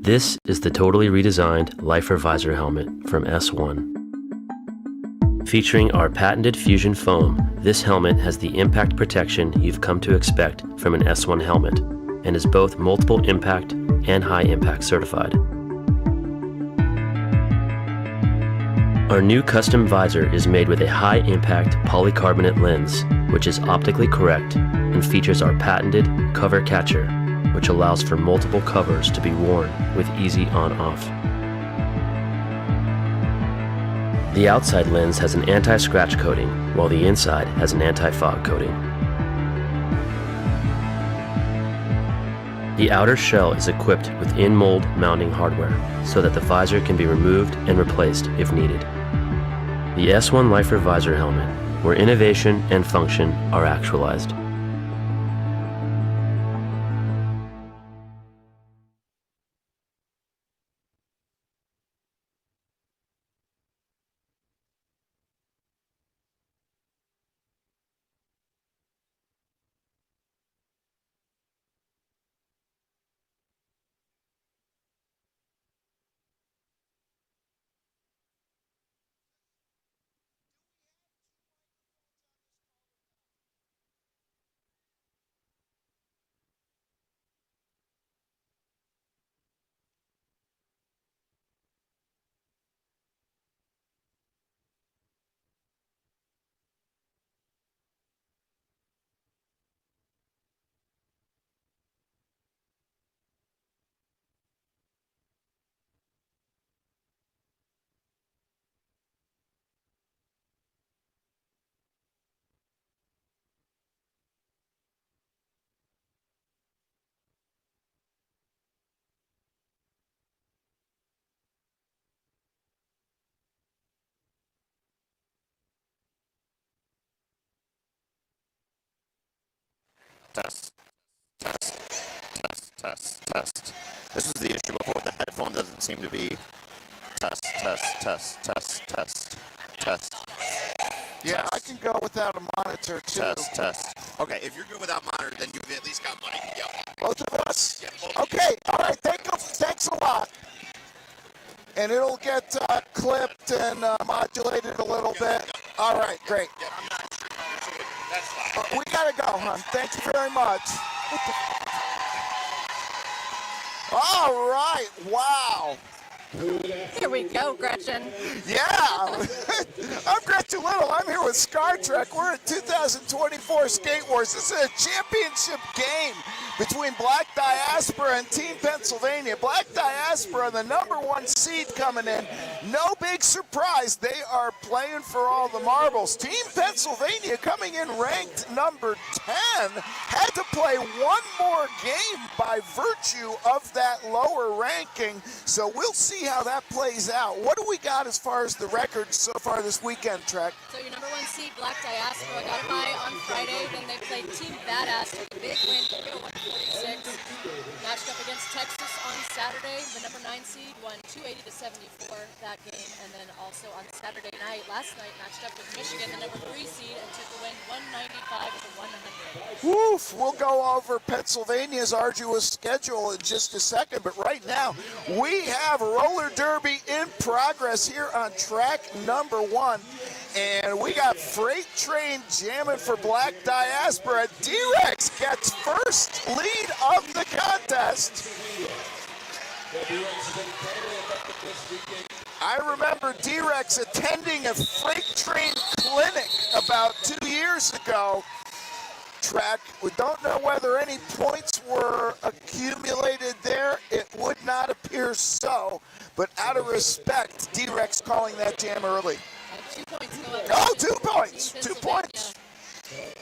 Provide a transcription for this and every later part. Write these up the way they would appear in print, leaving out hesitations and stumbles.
This is the totally redesigned Lifer Visor helmet from S1. Featuring our patented fusion foam, this helmet has the impact protection you've come to expect from an S1 helmet and is both multiple impact and high impact certified. Our new custom visor is made with a high impact polycarbonate lens, which is optically correct and features our patented cover catcher, which allows for multiple covers to be worn with easy on-off. The outside lens has an anti-scratch coating, while the inside has an anti-fog coating. The outer shell is equipped with in-mold mounting hardware so that the visor can be removed and replaced if needed. The S1 Lifer Visor helmet, where innovation and function are actualized. Test, test. This is the issue before. The headphone doesn't seem to be. Test. Yeah, I can go without a monitor too. Test. Okay, if you're good without monitor, then you've at least got money. Yep. Both of us? Yeah, both. Okay, all right, thanks a lot. And it'll get clipped and modulated a little bit. All right, great. Yeah, I'm not sure. That's fine. We gotta go, hon. Thank you very much. All right, wow. Here we go, Gretchen. Yeah, I'm Gretchen Little. I'm here with Star Trek. We're at 2024 Skate Wars. This is a championship game between Black Diaspora and Team Pennsylvania. Black Diaspora, the #1 seed coming in. No big surprise. They are playing for all the marbles. Team Pennsylvania coming in ranked number 10. Had to play one more game by virtue of that lower ranking. So we'll see how that plays out. What do we got as far as the record so far this weekend, Trek? So your #1 seed, Black Diaspora, got a bye on Friday. Then they played Team Badass with a big win, 146. Matched up against Texas on Saturday. The #9 seed won 280-74 that game. And then also on Saturday night, last night, matched up with Michigan, the #3 seed, and took a win 195-100. Woof, we'll go over Pennsylvania's arduous schedule in just a second, but right now we have roller derby in progress here on track #1, and we got Freight Train jamming for Black Diaspora. D-Rex gets first lead of the contest. I remember D-Rex attending a Freight Train clinic about 2 years ago. Track. We don't know whether any points were accumulated there. It would not appear so, but out of respect, D-Rex calling that jam early. 2 points go up. Oh, 2 points. 2 points.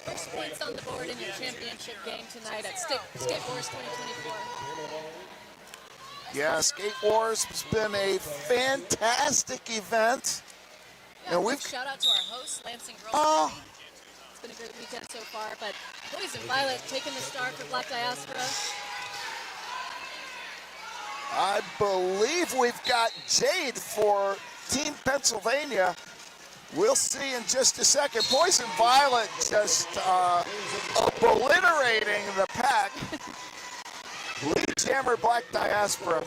First points on the board in your championship game tonight at Skate Wars 2024. Yeah, Skate Wars has been a fantastic event. Yeah, and shout out to our host, Lansing Girls. Oh. It's been a great weekend so far, but Boys in Violet taking the start for Black Diaspora. I believe we've got Jade for Team Pennsylvania. We'll see in just a second. Boys in Violet just obliterating the pack. Lead jammer, Black Diaspora.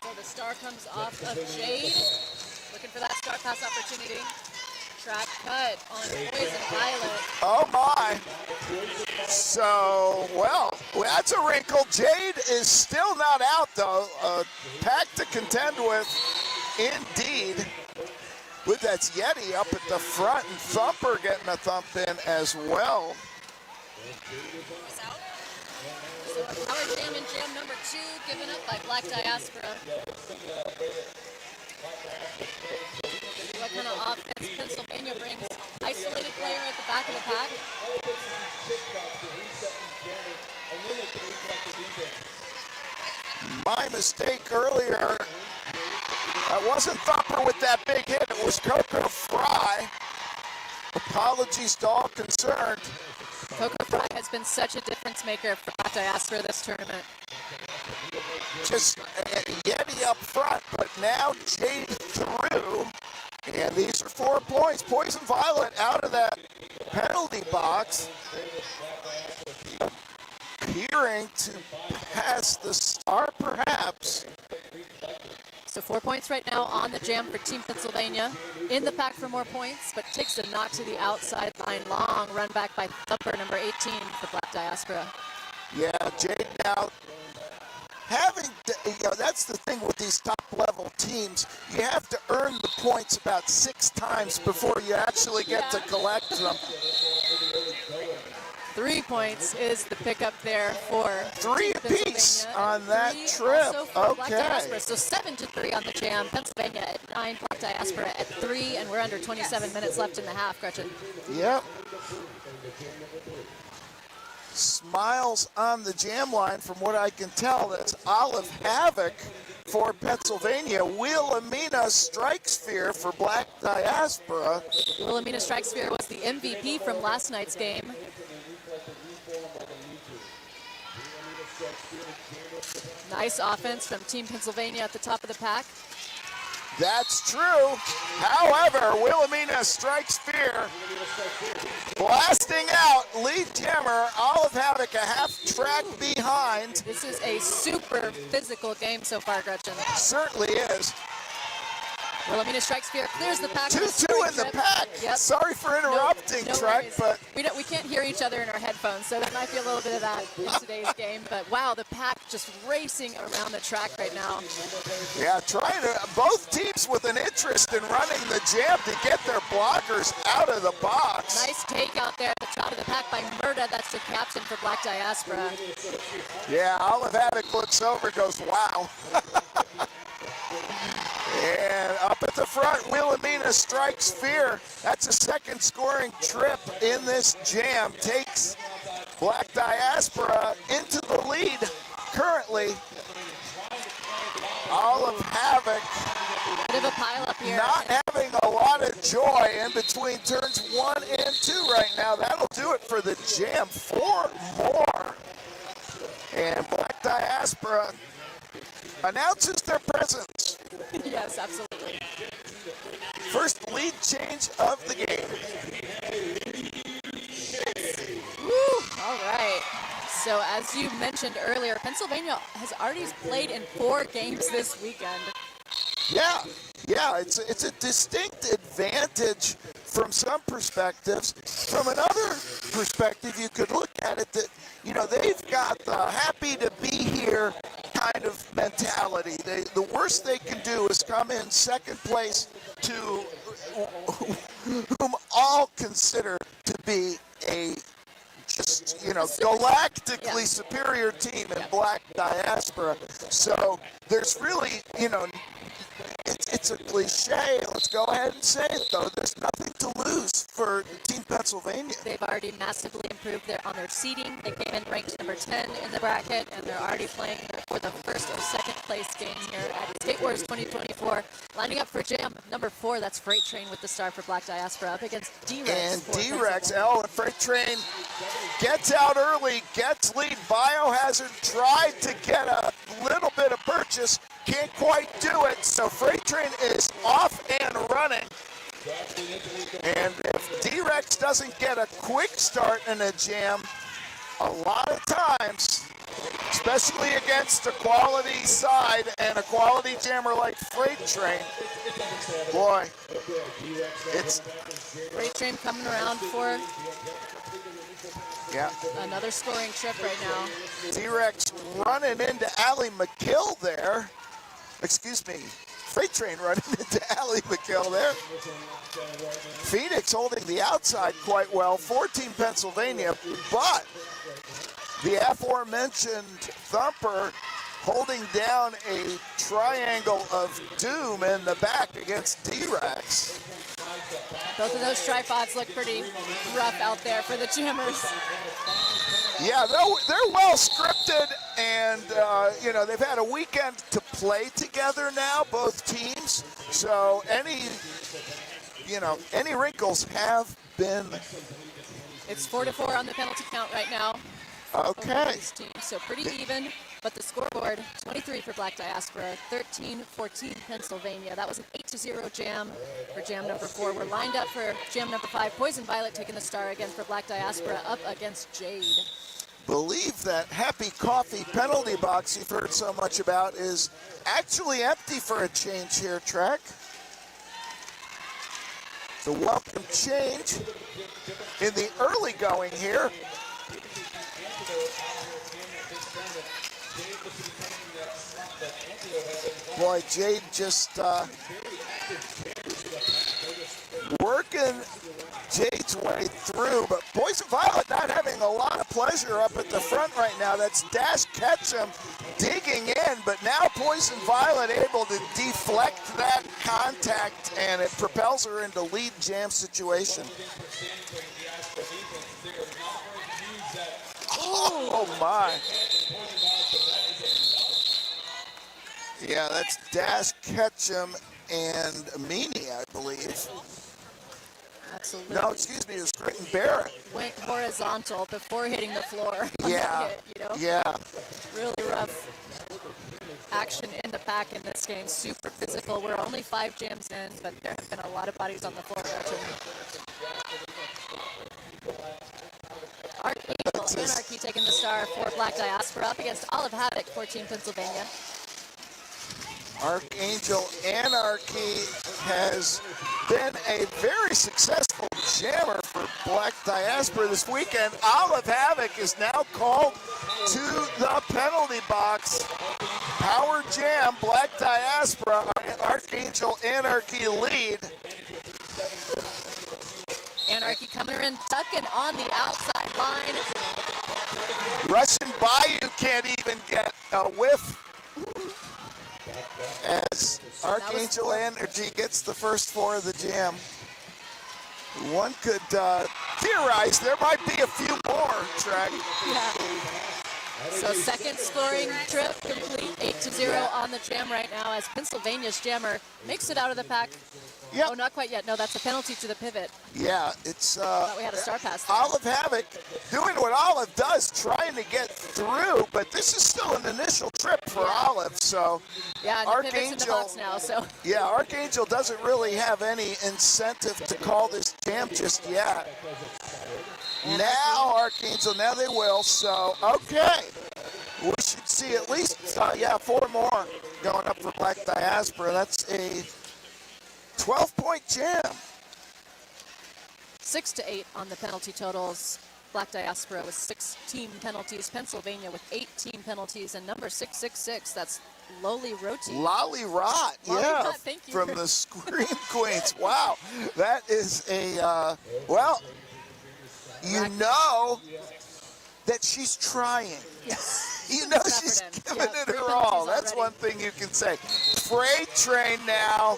So the star comes off of Jade. Looking for that start pass opportunity. Track cut on Poison Violet. Oh my. So, well, that's a wrinkle. Jade is still not out though. Pack to contend with, indeed. With that's Yeti up at the front and Thumper getting a thump in as well. So a power jam in jam number 2 given up by Black Diaspora. What kind of offense Pennsylvania brings? Isolated player at the back of the pack. My mistake earlier. That wasn't Thumper with that big hit. It was Coco Fry. Apologies to all concerned. Coco Fry has been such a difference maker for Black Diaspora this tournament. Just Yeti up front, but now Jade through. And these are 4 points. Poison Violet out of that penalty box. Appearing to pass the star, perhaps. So 4 points right now on the jam for Team Pennsylvania. In the pack for more points, but takes a knock to the outside line. Long run back by Thumper, number 18 for Black Diaspora. Yeah, Jade now having, that's the thing with these top-level teams. You have to earn the points about 6 times before you actually get to collect them. 3 points is the pickup there for 3 apiece on that 3 trip. also for Black Okay. Diaspora. So 7-3 on the jam. Pennsylvania at 9, Black Diaspora at 3, and we're under 27 minutes left in the half, Gretchen. Yep. Smiles on the jam line from what I can tell. That's Olive Havoc for Pennsylvania. Wilhelmina Strike Sphere for Black Diaspora. Wilhelmina Strike Sphere was the MVP from last night's game. Nice offense from Team Pennsylvania at the top of the pack. That's true. However, Wilhelmina Strike Sphere blasting out. Lead jammer, Olive Havoc, a half track behind. This is a super physical game so far, Gretchen. Certainly is. Wilhelmina Strike Sphere clears the pack. 2-2 in the pack. Yep. Sorry for interrupting, no Trek, worries. but we can't hear each other in our headphones, so there might be a little bit of that in today's game. But wow, the pack just racing around the track right now. yeah, trying to, both teams with an interest in running the jam to get their blockers out of the box. Nice take out there at the top of the pack by Murda. That's the captain for Black Diaspora. Yeah, Olive Havoc looks over, goes, wow. And up at the front, Wilhelmina Strike Sphere. That's a second scoring trip in this jam. Takes Black Diaspora into the lead currently. Olive Havoc Bit of a pile up here. not having a lot of joy in between turns 1 and 2 right now. That'll do it for the jam. 4 more. And Black Diaspora announces their presence. Yes, absolutely. First lead change of the game. Woo! All right. So as you mentioned earlier, Pennsylvania has already played in 4 games this weekend. Yeah, it's a distinct advantage from some perspectives. From another perspective, you could look at it that, they've got the happy to be here kind of mentality. The worst they can do is come in second place to whom all consider to be a just, galactically superior team in Black Diaspora. So there's really, it's a cliche. Let's go ahead and say it, though. There's nothing to lose for Team Pennsylvania. They've already massively improved on their seeding. They came in ranked number 10 in the bracket, and they're already playing for the first or second place game here at Skate Wars 2024. Lining up for jam number 4, that's Freight Train with the star for Black Diaspora up against D-Rex. And for D-Rex, Pennsylvania. and Freight Train gets out early, gets lead. Biohazard tried to get a little bit of purchase, can't quite do it, so Freight Train is off and running. And if D-Rex doesn't get a quick start in a jam, a lot of times especially against a quality side and a quality jammer like Freight Train. Boy, it's Freight Train coming around for yeah. another scoring trip right now. T-Rex running into Allie McKill there. Excuse me. Freight Train running into Allie McKill there. Phoenix holding the outside quite well for Team Pennsylvania, but the aforementioned Thumper holding down a triangle of doom in the back against D-Rex. Both of those tripods look pretty rough out there for the jammers. Yeah, they're well scripted, and they've had a weekend to play together now, both teams. So any wrinkles have been. It's 4-4 on the penalty count right now. Okay. These teams, so pretty even, but the scoreboard, 23 for Black Diaspora, 13-14 Pennsylvania. That was an 8-0 jam for jam number 4. We're lined up for jam number 5. Poison Violet taking the star again for Black Diaspora up against Jade. Believe that Happy Coffee penalty box you've heard so much about is actually empty for a change here, Trek. The welcome change in the early going here. Boy, Jade just working Jade's way through, but Poison Violet not having a lot of pleasure up at the front right now. That's Dash Ketchum digging in, but now Poison Violet able to deflect that contact, and it propels her into lead jam situation. Oh my. Yeah, that's Dash Ketchum and Meany, I believe. Absolutely. No, excuse me, it was Creighton Barrett. Went horizontal before hitting the floor. Yeah, yeah. Really rough action in the pack in this game. Super physical. We're only 5 jams in, but there have been a lot of bodies on the floor. Archangel Anarchy taking the star for Black Diaspora up against Olive Havoc for Team Pennsylvania. Archangel Anarchy has been a very successful jammer for Black Diaspora this weekend. Olive Havoc is now called to the penalty box. Power jam, Black Diaspora, Archangel Anarchy lead. Anarchy coming in, tucking on the outside line. Russian Bayou can't even get a whiff as Archangel Energy gets the first 4 of the jam. One could theorize there might be a few more, Trek. Yeah. So second scoring trip complete, 8-0 on the jam right now as Pennsylvania's jammer makes it out of the pack. Yep. Oh, not quite yet. No, that's a penalty to the pivot. Yeah, it's Thought we had a star pass there. Olive Havoc doing what Olive does, trying to get through, but this is still an initial trip for Olive, so yeah, and the pivot's in the box now, so. Yeah, Archangel doesn't really have any incentive to call this jam just yet. Now Archangel, now they will, so okay. We should see at least, 4 more going up for Black Diaspora. That's a 12-point jam. 6-8 on the penalty totals. Black Diaspora with 16 penalties. Pennsylvania with 18 penalties. And number 666, that's Loli Roti. Lolly Rot, Lolly yeah, Rot, thank you. from the Scream Queens. Wow, that is a, you know that she's trying. Yes. You know she's giving it her all. That's one thing you can say. Freight Train now.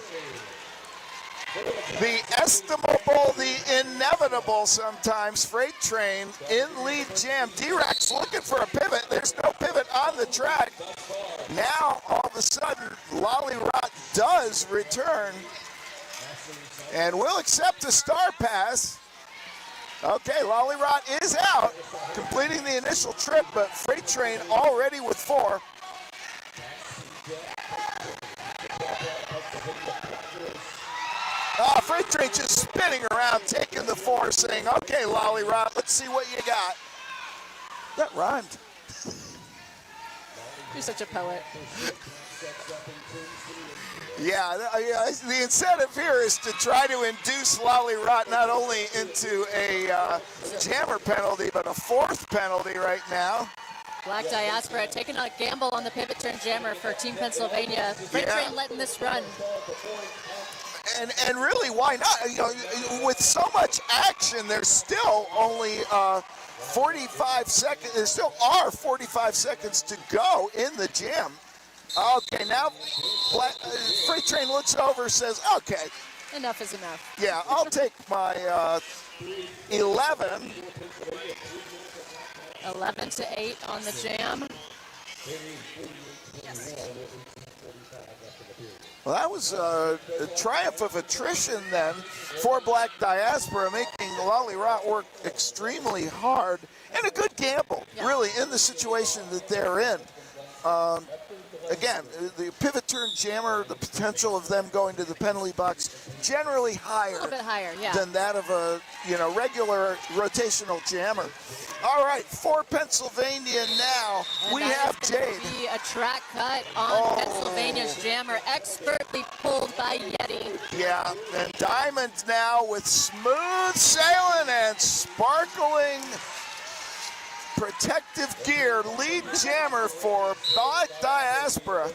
The estimable, the inevitable sometimes. Freight Train in lead jam. D-Rex looking for a pivot. There's no pivot on the track. Now, all of a sudden, Lolly Rot does return. And we'll accept a star pass. Okay, Lolly Rot is out, completing the initial trip, but Freight Train already with 4. Freight Train just spinning around, taking the 4, saying, okay, Lolly Rot, let's see what you got. That rhymed. You're such a poet. Yeah, the incentive here is to try to induce Lolly Rott not only into a jammer penalty, but a fourth penalty right now. Black Diaspora taking a gamble on the pivot turn jammer for Team Pennsylvania. Freight Train letting this run. And really, why not? You know, with so much action, there's still only 45 seconds. There still are 45 seconds to go in the jam. Okay, now Freight Train looks over, says, "Okay, Enough is enough." yeah, I'll take my 11." 11 to 8 on the jam. Well, that was a triumph of attrition then for Black Diaspora, making Lolly Rott work extremely hard, and a good gamble, really, in the situation that they're in. Again, the pivot turn jammer, the potential of them going to the penalty box, generally higher, A little bit higher, yeah. than that of a regular rotational jammer. All right, for Pennsylvania now, And we that have is gonna Jade. be a track cut on Pennsylvania's jammer, expertly pulled by Yeti. Yeah, and Diamond now with smooth sailing and sparkling protective gear, lead jammer for Black Diaspora.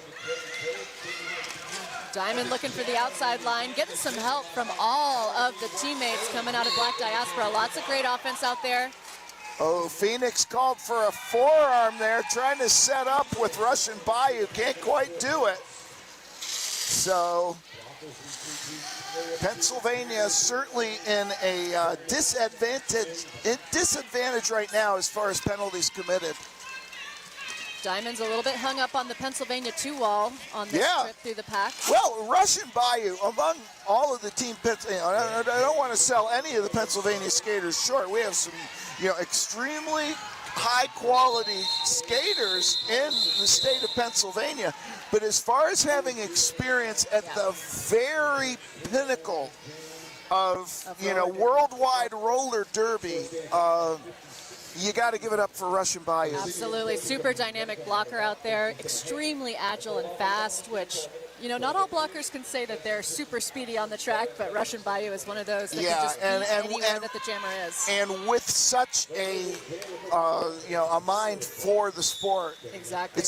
Diamond looking for the outside line, getting some help from all of the teammates coming out of Black Diaspora. Lots of great offense out there. Oh, Phoenix called for a forearm there, trying to set up with Russian Bayou. Can't quite do it. So Pennsylvania certainly in a disadvantage right now as far as penalties committed. Diamond's a little bit hung up on the Pennsylvania 2-wall on this trip through the pack. Well, Russian Bayou, among all of the team, I don't want to sell any of the Pennsylvania skaters short. We have some, extremely high-quality skaters in the state of Pennsylvania. But as far as having experience at the very pinnacle of worldwide roller derby, you got to give it up for Russian Bayou. Absolutely. Super dynamic blocker out there, extremely agile and fast, which, not all blockers can say that they're super speedy on the track, but Russian Bayou is one of those that can just beat anywhere that the jammer is. And with such a mind for the sport. Exactly.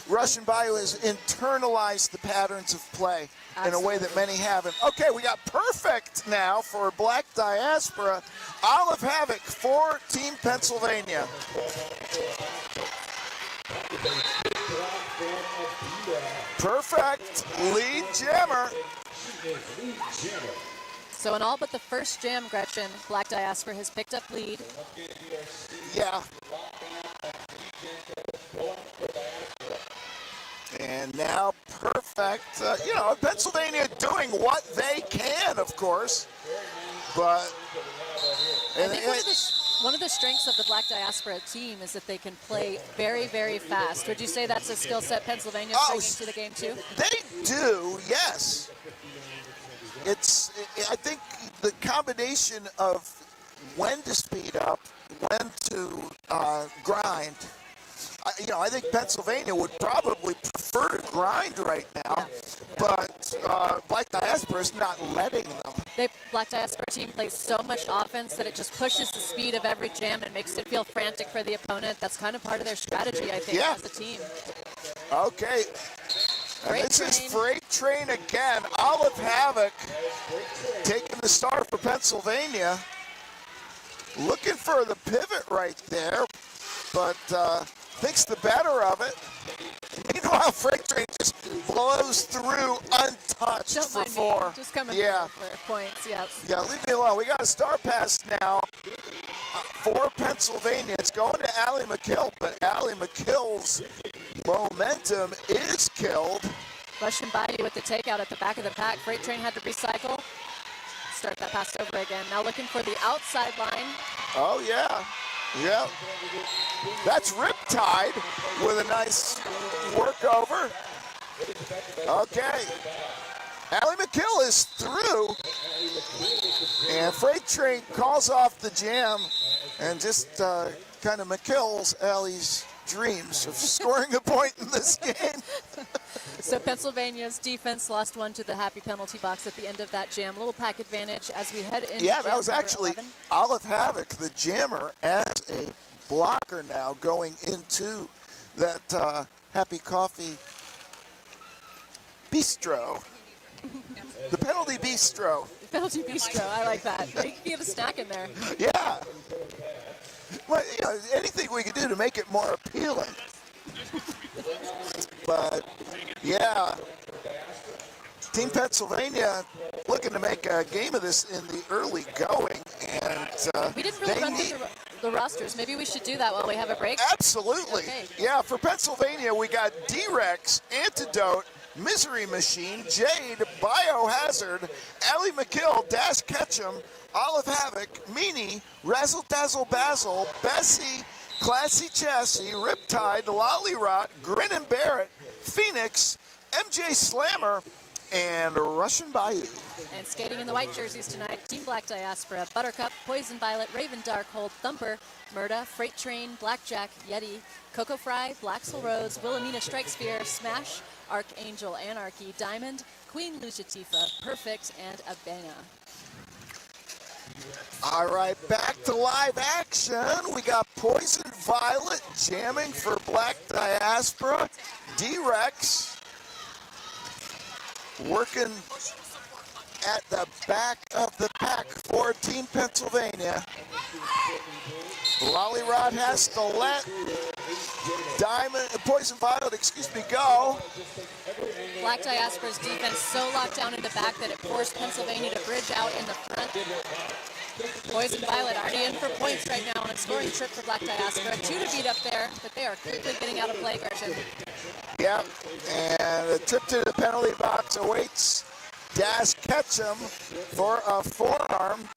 Russian Bayou has internalized the patterns of play in a way that many haven't. Okay, we got perfect now for Black Diaspora. Olive Havoc for Team Pennsylvania. Perfect lead jammer. So in all but the first jam, Gretchen, Black Diaspora has picked up lead. Yeah. And now perfect, Pennsylvania doing what they can, of course, but I think one of the strengths of the Black Diaspora team is that they can play very, very fast. Would you say that's a skill set Pennsylvania is bringing to the game too? They do, yes. I think the combination of when to speed up, when to grind. I think Pennsylvania would probably prefer to grind right now, but Black Diaspora is not letting them. Black Diaspora team plays so much offense that it just pushes the speed of every jam and makes it feel frantic for the opponent. That's kind of part of their strategy, I think, as a team. Okay. And this is Freight Train again. Olive Havoc taking the star for Pennsylvania. Looking for the pivot right there, but thinks the better of it. Meanwhile, Freight Train just blows through untouched for 4. Just coming for points, yes. Yeah, leave me alone. We got a star pass now for Pennsylvania. It's going to Allie McKill, but Allie McKill's momentum is killed. Russian Bayou with the takeout at the back of the pack. Freight Train had to recycle. Start that pass over again. Now looking for the outside line. Oh, yeah. Yeah. That's Riptide with a nice workover. Okay. Allie McKill is through. And Freight Train calls off the jam and just kind of McKills Allie's dreams of scoring a point in this game. So Pennsylvania's defense lost one to the happy penalty box at the end of that jam. Little pack advantage as we head into Yeah, jam that was number actually 11. Olive Havoc, the jammer, as a blocker now going into that Happy Coffee Bistro. The penalty bistro. Penalty bistro, I like that. You can get a snack in there. Yeah. Well, you know, anything we could do to make it more appealing. But, yeah. Team Pennsylvania looking to make a game of this in the early going. And We didn't really they run need... through the rosters. Maybe we should do that while we have a break. Absolutely. Okay. Yeah, for Pennsylvania, we got D-Rex, Antidote, Misery Machine, Jade, Biohazard, Allie McKill, Dash Ketchum, Olive Havoc, Meanie, Razzle Dazzle Basil, Bessie, Classy Chassis, Riptide, Lolly Rot, Grin and Barrett, Phoenix, MJ Slammer, and Russian Bayou. And skating in the white jerseys tonight, Team Black Diaspora, Buttercup, Poison Violet, Raven Darkhold, Thumper, Murda, Freight Train, Blackjack, Yeti, Coco Fry, Blacksville Rose, Wilhelmina Strike Spear, Smash, Archangel Anarchy, Diamond, Queen Luciatifa, Perfect, and Abena. All right, back to live action. We got Poison Violet jamming for Black Diaspora. D-Rex working at the back of the pack for Team Pennsylvania. Lollyrod has to let Poison Violet, go. Black Diaspora's defense so locked down in the back that it forced Pennsylvania to bridge out in the front. Poison Violet already in for points right now on a scoring trip for Black Diaspora. 2 to beat up there, but they are quickly getting out of play, Gershon. Yep, and a trip to the penalty box awaits Dash Ketchum for a forearm.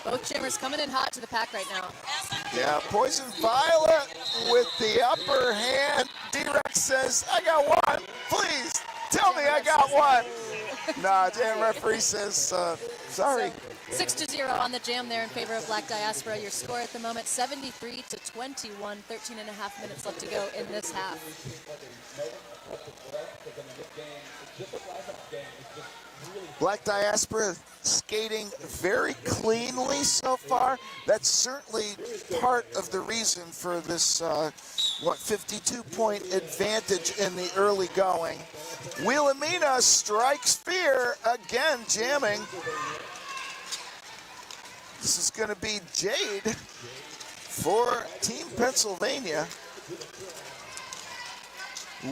Both jammers coming in hot to the pack right now. Yeah, Poison Violet with the upper hand. D-Rex says, I got one. Please, tell me I got one. Nah, jam referee says, sorry. So 6-0 on the jam there in favor of Black Diaspora. Your score at the moment, 73-21, 13 and a half minutes left to go in this half. Black Diaspora skating very cleanly so far. That's certainly part of the reason for this, 52-point advantage in the early going. Wilhelmina strikes fear, again jamming. This is going to be Jade for Team Pennsylvania.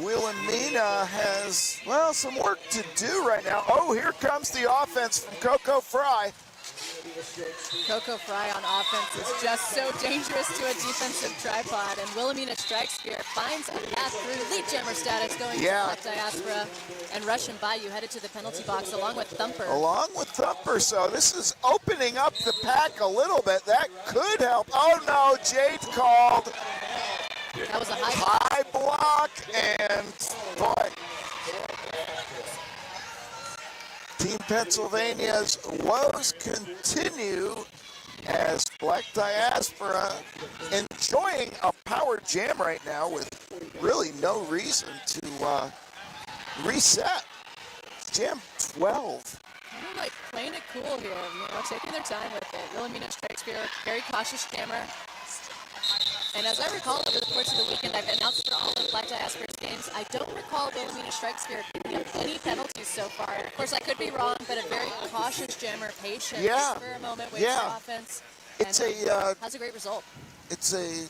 Wilhelmina has, well, some work to do right now. Oh, here comes the offense from Coco Fry. Coco Fry on offense is just so dangerous to a defensive tripod, and Wilhelmina Strike Spear finds a path through. Lead jammer status going to Black Diaspora, and Russian Bayou headed to the penalty box along with Thumper. So this is opening up the pack a little bit. That could help. Oh no, Jade called. That was a high block, and boy. Team Pennsylvania's woes continue as Black Diaspora enjoying a power jam right now with really no reason to reset. Jam 12. They're like playing it cool here, taking their time with it. Wilhelmina Strike Spear, very cautious jammer. And as I recall, over the course of the weekend, I've announced for all of Black Diaspora's games, I don't recall Wilhelmina Strike Spear giving up any penalties so far. Of course, I could be wrong, but a very cautious jammer, patient for a moment, waits for offense, and has a great result. It's a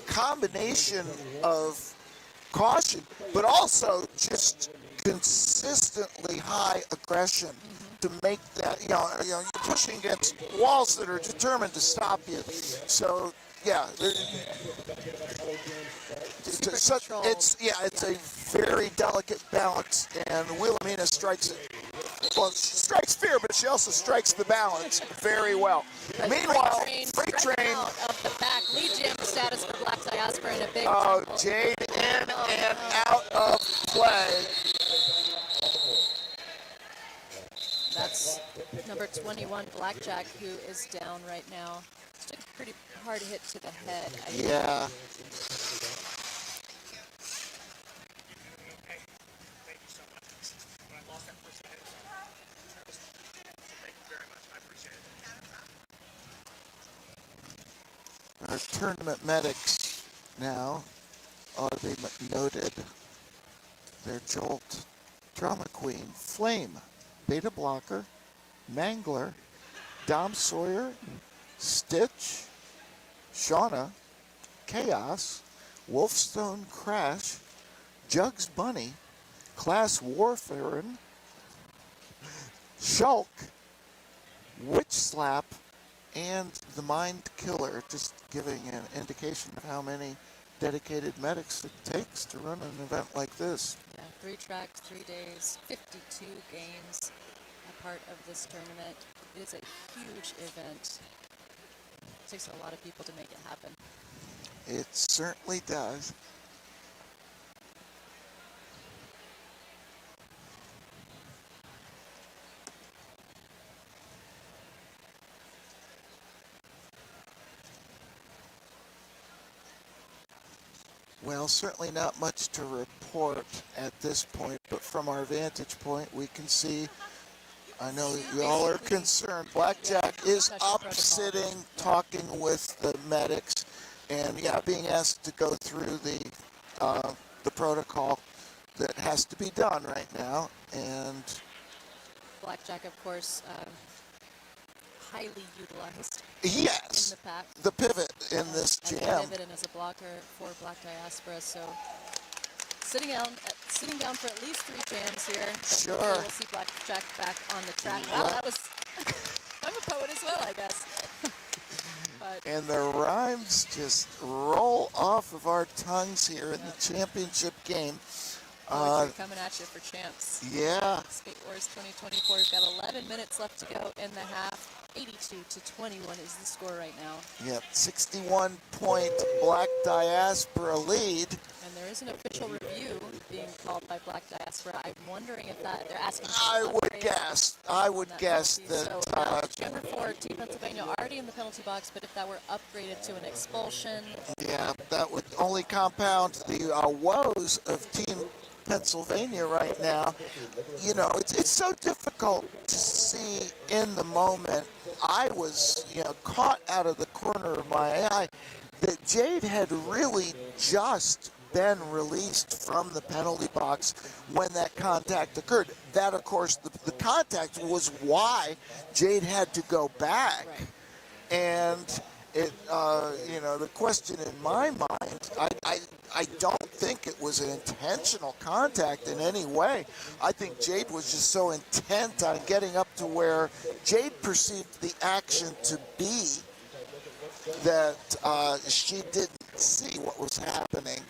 combination of caution, but also just consistently high aggression to make that, you're pushing against walls that are determined to stop you. So, yeah, it's a very delicate balance, and Wilhelmina strikes it. Well, she strikes fear, but she also strikes the balance very well. Meanwhile, Freight Train out of the back, lead jam status for Black Diaspora in a big Jade in and out of play. That's number 21, Blackjack, who is down right now. a pretty hard hit to the head. Yeah. Our tournament medics now ought to be noted. They're Jolt, Drama Queen, Flame, Beta Blocker, Mangler, Dom Sawyer, Stitch, Shauna, Chaos, Wolfstone Crash, Jugs Bunny, Class Warfarin, Shulk, Witch Slap, and the Mind Killer, just giving an indication of how many dedicated medics it takes to run an event like this. Yeah, 3 tracks, 3 days, 52 games a part of this tournament. It is a huge event. It takes a lot of people to make it happen. It certainly does. Well, certainly not much to report at this point, but from our vantage point, we can see, I know you all are concerned, Blackjack is up sitting, talking with the medics, and yeah, being asked to go through the protocol that has to be done right now. And Blackjack, of course, highly utilized yes, in the pack. the pivot in this As a jam. pivot and as a blocker for Black Diaspora. So sitting down for at least 3 jams here. Sure. We'll see Blackjack back on the track. Wow, that was. I'm a poet as well, I guess. But And the rhymes just roll off of our tongues here in the championship game. poetry coming at you for champs. Yeah. Skate Wars 2024. We've got 11 minutes left to go in the half. 82-21 is the score right now. Yep, 61-point Black Diaspora lead. And there is an official review being called by Black Diaspora. I'm wondering if that they're asking. I would guess that. So, Jam 4, Team Pennsylvania already in the penalty box, but if that were upgraded to an expulsion. Yeah, that would only compound the woes of Team Pennsylvania right now. You know, it's so difficult to see in the moment. I was, caught out of the corner of my eye that Jade had really just been released from the penalty box when that contact occurred. That, of course, the contact was why Jade had to go back. Right. And it, the question in my mind, I don't think it was an intentional contact in any way. I think Jade was just so intent on getting up to where Jade perceived the action to be that she didn't see what was happening.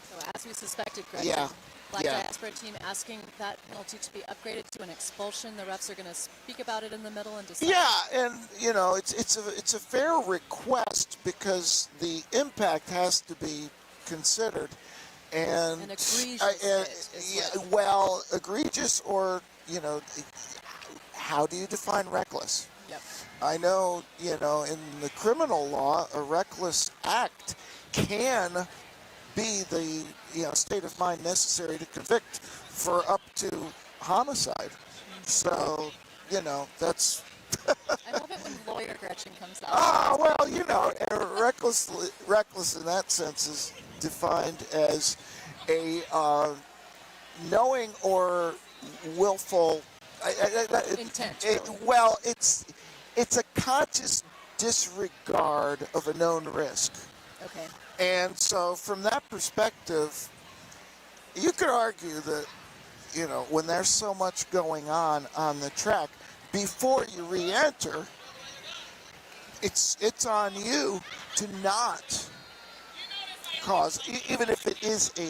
So as we suspected, Greg, Yeah. Black Diaspora team asking that penalty to be upgraded to an expulsion. The refs are going to speak about it in the middle and decide. Yeah, and it's a fair request because the impact has to be considered. And An egregious egregious or how do you define reckless? Yep. I know, in the criminal law, a reckless act can be the state of mind necessary to convict for up to homicide. So, that's. I love it when lawyer Gretchen comes out. Reckless in that sense is defined as a knowing or willful Intent. It's a conscious disregard of a known risk. Okay. And so from that perspective, you could argue that, when there's so much going on the track, before you re-enter, it's on you to not cause, even if it is a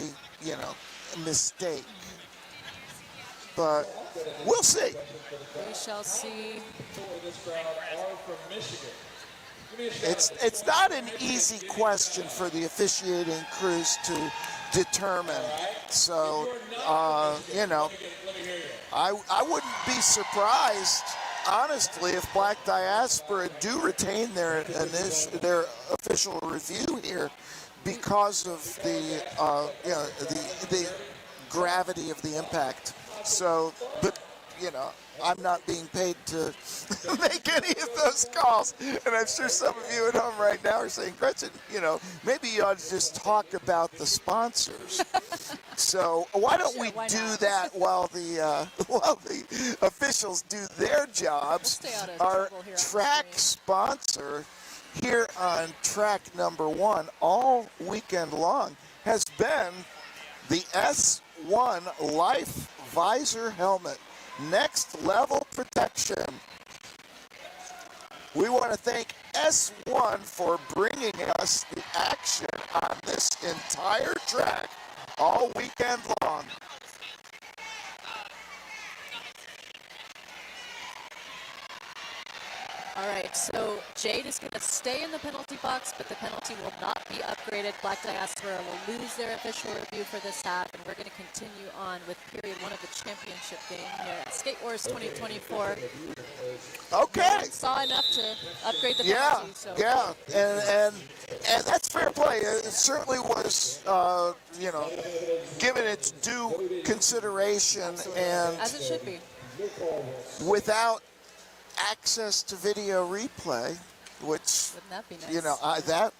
mistake. But we'll see. We shall see. It's not an easy question for the officiating crews to determine. So, you know, I wouldn't be surprised, honestly, if Black Diaspora do retain their official review here because of the you know, the gravity of the impact. So, but you know, I'm not being paid to make any of those calls, and I'm sure some of you at home right now are saying, Gretchen, you know, maybe you ought to just talk about the sponsors. So why don't we do that while the officials do their jobs? Our track sponsor here on track number 1 all weekend long has been the S1 Life Visor Helmet. Next level protection. We want to thank S1 for bringing us the action on this entire track all weekend long. All right, so Jade is going to stay in the penalty box, but the penalty will not be upgraded. Black Diaspora will lose their official review for this half, and we're going to continue on with period 1 of the championship game here at Skate Wars 2024. Okay. No saw enough to upgrade the penalty. Yeah, and that's fair play. It certainly was, you know, given its due consideration, and as it should be. Without access to video replay, which wouldn't that be nice? You know, that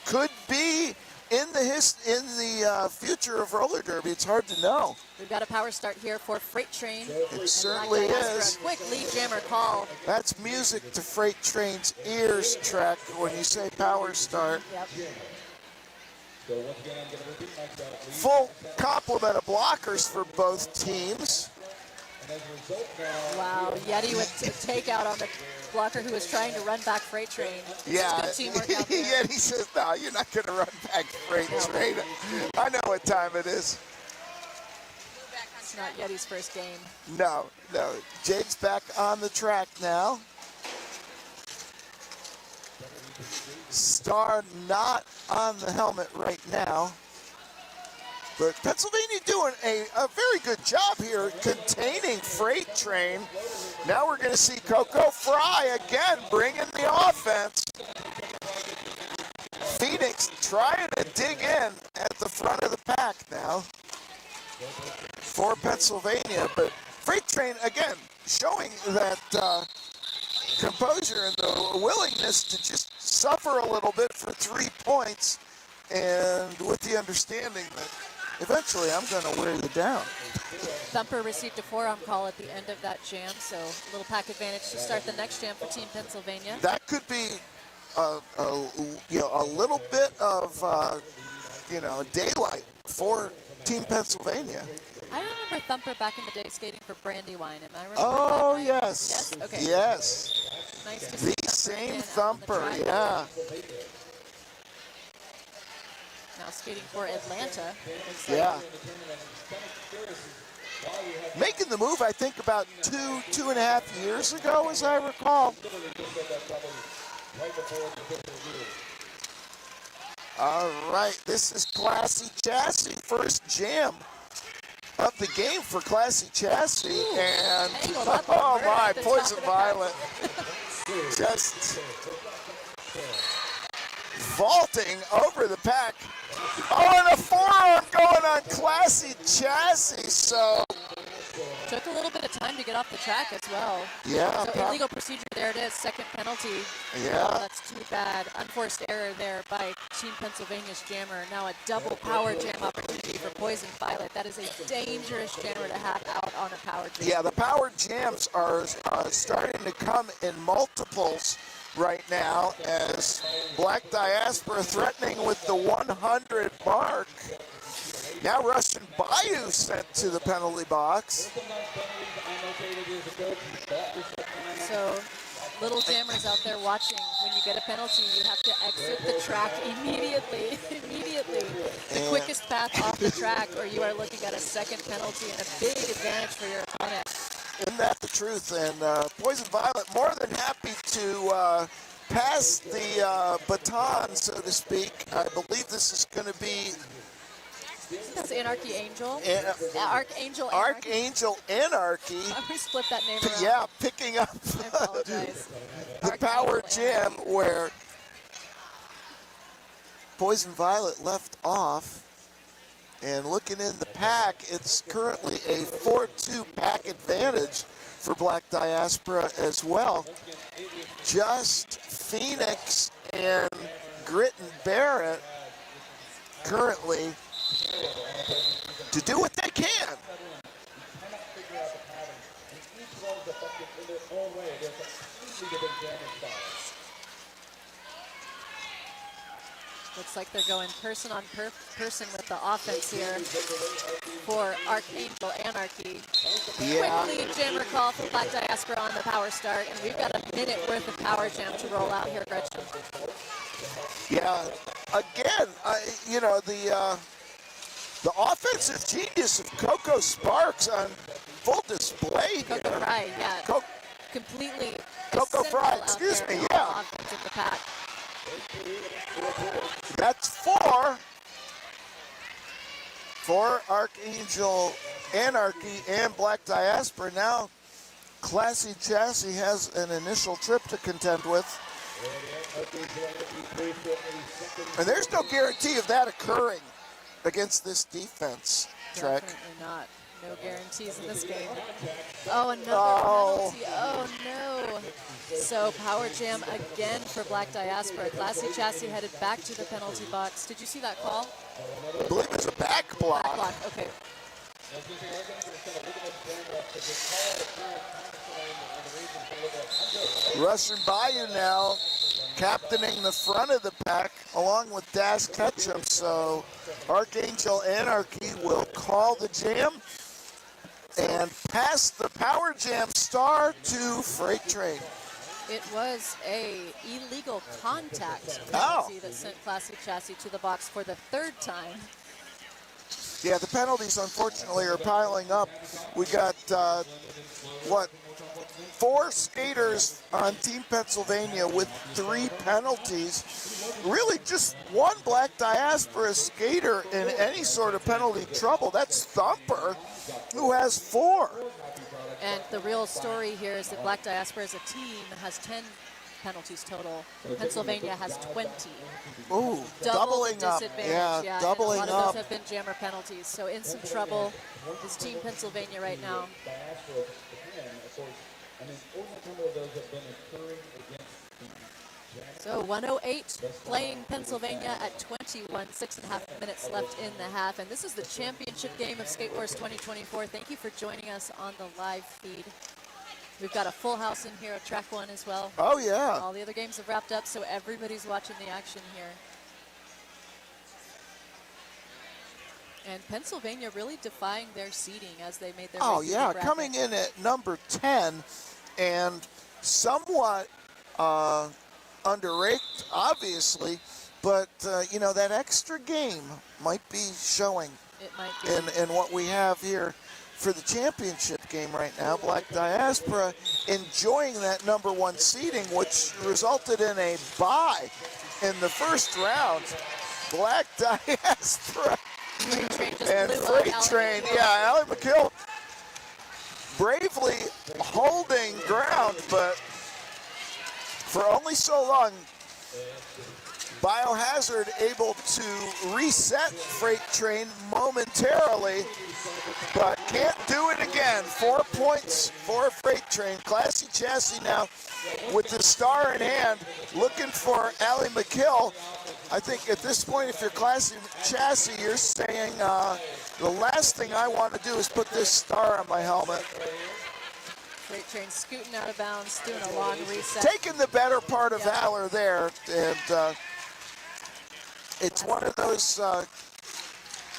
could be in the future of roller derby. It's hard to know. We've got a power start here for Freight Train. It certainly is. A quick lead jammer call. That's music to Freight Train's ears, Trek, when you say power start. Yep. Full complement of blockers for both teams. Wow, Yeti with a takeout on the blocker who was trying to run back Freight Train. Yeah, good teamwork out there. Yeti says, no, you're not going to run back Freight Train. I know what time it is. It's not Yeti's first game. No. Jade's back on the track now. Star not on the helmet right now. But Pennsylvania doing a very good job here containing Freight Train. Now we're going to see Coco Fry again bringing the offense. Phoenix trying to dig in at the front of the pack now for Pennsylvania. But Freight Train, again, showing that composure and the willingness to just suffer a little bit for 3 points, and with the understanding that eventually I'm going to wear you down. Thumper received a forearm call at the end of that jam, so a little pack advantage to start the next jam for Team Pennsylvania. That could be a little bit of daylight for Team Pennsylvania. I remember Thumper back in the day skating for Brandywine. Am I remember? Oh, that right? yes. Yes. Okay. Yes. Nice to see the same again Thumper. out on the track. Yeah. Now skating for Atlanta. Yeah. Making the move, I think, about two and a half years ago, as I recall. All right, this is Classy Chassis, first jam of the game for Classy Chassis. Ooh, and, oh my, Poison Violet. Just vaulting over the pack. Oh, and a forearm going on Classy Chassis, so. Took a little bit of time to get off the track as well. Yeah. So illegal procedure, there it is, second penalty. Yeah. Oh, that's too bad. Unforced error there by Team Pennsylvania's jammer. Now a double power jam opportunity for Poison Violet. That is a dangerous jammer to have out on a power jam. Yeah, the power jams are starting to come in multiples right now as Black Diaspora threatening with the 100 mark. Now Russian Bayou sent to the penalty box. So little jammers out there watching, when you get a penalty, you have to exit the track immediately. The quickest path off the track, or you are looking at a second penalty and a big advantage for your opponent. Isn't that the truth? And Poison Violet more than happy to pass the baton, so to speak. I believe this is going to be That's Anarchy Angel. And, Archangel Anarchy. Archangel Anarchy. I always flip that name around. Yeah, picking up I apologize. the Power Archangel Jam Anarchy. where Poison Violet left off. And looking in the pack, it's currently a 4-2 pack advantage for Black Diaspora as well. Just Phoenix and Grit and Barrett currently to do what they can. Looks like they're going person on person with the offense here for Archangel Anarchy. Yeah. Quickly, jam recall for Black Diaspora on the power start, and we've got a minute worth of power jam to roll out here, Gretchen. Yeah, again, you know, the offensive genius of Coco Sparks on full display here. Coco Fry, yeah. Completely Coco essential Fry, out excuse there me, on yeah. the offense of the pack. That's four for Archangel Anarchy and Black Diaspora. Now, Classy Chassis has an initial trip to contend with. And there's no guarantee of that occurring against this defense, Trek. Definitely not. No guarantees in this game. Oh, another penalty. Oh, no. So power jam again for Black Diaspora. Classy Chassis headed back to the penalty box. Did you see that call? I believe it's a back block. Back block, okay. Russian Bayou now captaining the front of the pack along with Dash Ketchum. So Archangel Anarchy will call the jam and pass the power jam star to Freight Train. It was a illegal contact penalty that sent Classy Chassis to the box for the third time. Yeah, the penalties unfortunately are piling up. We got, what, 4 skaters on Team Pennsylvania with 3 penalties. Really just one Black Diaspora skater in any sort of penalty trouble. That's Thumper, who has 4. And the real story here is that Black Diaspora as a team has 10 penalties total. Pennsylvania has 20. Ooh, Double the doubling up. disadvantage. Yeah, doubling and a lot up. of those have been jammer penalties. So in some trouble is Team Pennsylvania right now. So 108 playing Pennsylvania at 21, 6.5 minutes left in the half. And this is the championship game of Skate Wars 2024. Thank you for joining us on the live feed. We've got a full house in here at track 1 as well. Oh, yeah. All the other games have wrapped up, so everybody's watching the action here. And Pennsylvania really defying their seeding as they made their way through the bracket. Coming in at number 10 and somewhat underrated, obviously, but you know, that extra game might be showing. It might be. In what we have here for the championship game right now. Black Diaspora enjoying that number 1 seeding, which resulted in a bye in the first round. Black Diaspora and Freight Train. Yeah, Allie McKill bravely holding ground, but for only so long, Biohazard able to reset Freight Train momentarily, but can't do it again. 4 points for Freight Train. Classy Chassis now with the star in hand, looking for Allie McKill. I think at this point, if you're Classy Chassis, you're saying the last thing I want to do is put this star on my helmet. Freight Train scooting out of bounds, doing a long reset. Taking the better part of valor there, and it's one of those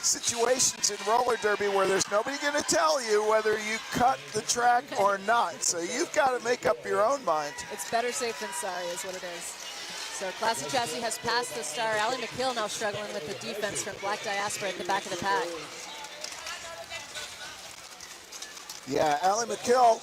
situations in roller derby where there's nobody going to tell you whether you cut the track or not. So you've got to make up your own mind. It's better safe than sorry is what it is. So Classy Chassis has passed the star. Allie McKill now struggling with the defense from Black Diaspora at the back of the pack. Yeah, Allie McKill,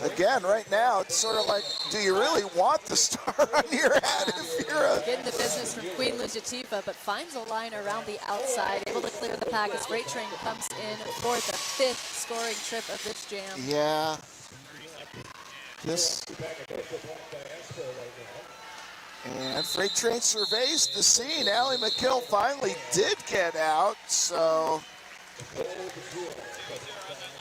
again, right now, it's sort of like, do you really want the star on your head if you're a... Getting the business from Queen Lujativa, but finds a line around the outside, able to clear the pack as Freight Train comes in for the 5th scoring trip of this jam. Yeah. This... And Freight Train surveys the scene. Allie McKill finally did get out, so...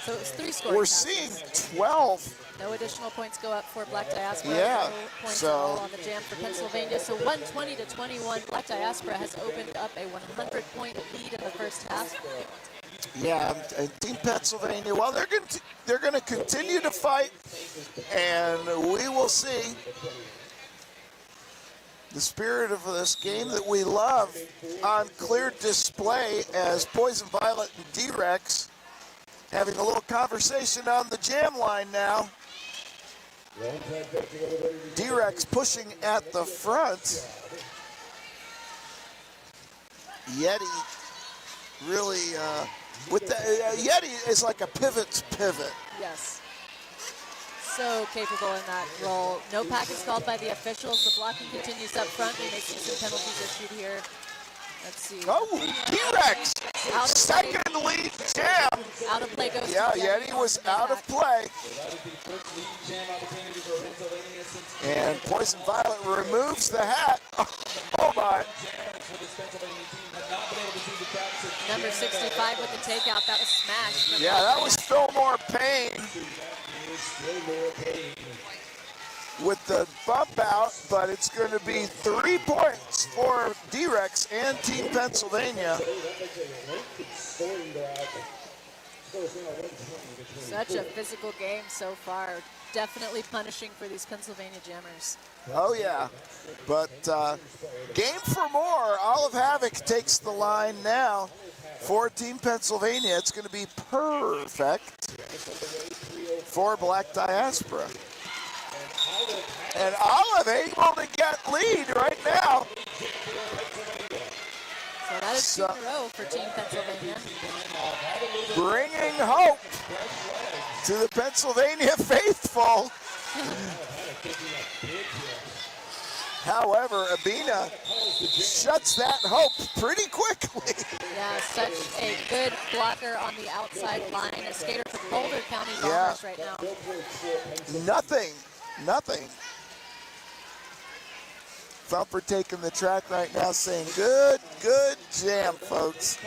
So it's 3 scoring We're passes. seeing 12. No additional points go up for Black Diaspora. Yeah, No points so- at all on the jam for Pennsylvania. So 120-21, Black Diaspora has opened up a 100-point lead in the first half. Yeah, and Team Pennsylvania, well, they're going to continue to fight, and we will see the spirit of this game that we love on clear display as Poison Violet and D-Rex having a little conversation on the jam line now. D-Rex pushing at the front. Yeti really, with the Yeti is like a pivot's pivot. Yes. So capable in that role. No pack is called by the officials. The blocking continues up front. We may see some penalties issued here. Let's see. Oh, D-Rex, Out of play. second lead jam. Out of play goes Yeah, to Yeti was on the out of pack. play. And Poison Violet removes the hat. Oh my. Number 65 with the takeout. That was smashed. from Yeah, that Black was Diaspora. Fillmore Payne with the bump out, but it's going to be 3 points for D-Rex and Team Pennsylvania. Such a physical game so far. Definitely punishing for these Pennsylvania jammers. Oh yeah, but game for more. Olive Havoc takes the line now for Team Pennsylvania. It's going to be perfect for Black Diaspora. And Olive able to get lead right now. So that is 2 in a row for Team Pennsylvania. Bringing hope to the Pennsylvania faithful. However, Abina shuts that hope pretty quickly. Yeah, such a good blocker on the outside line. A skater for Boulder County Bombers right now. Nothing. Thumper taking the track right now saying, good jam, folks.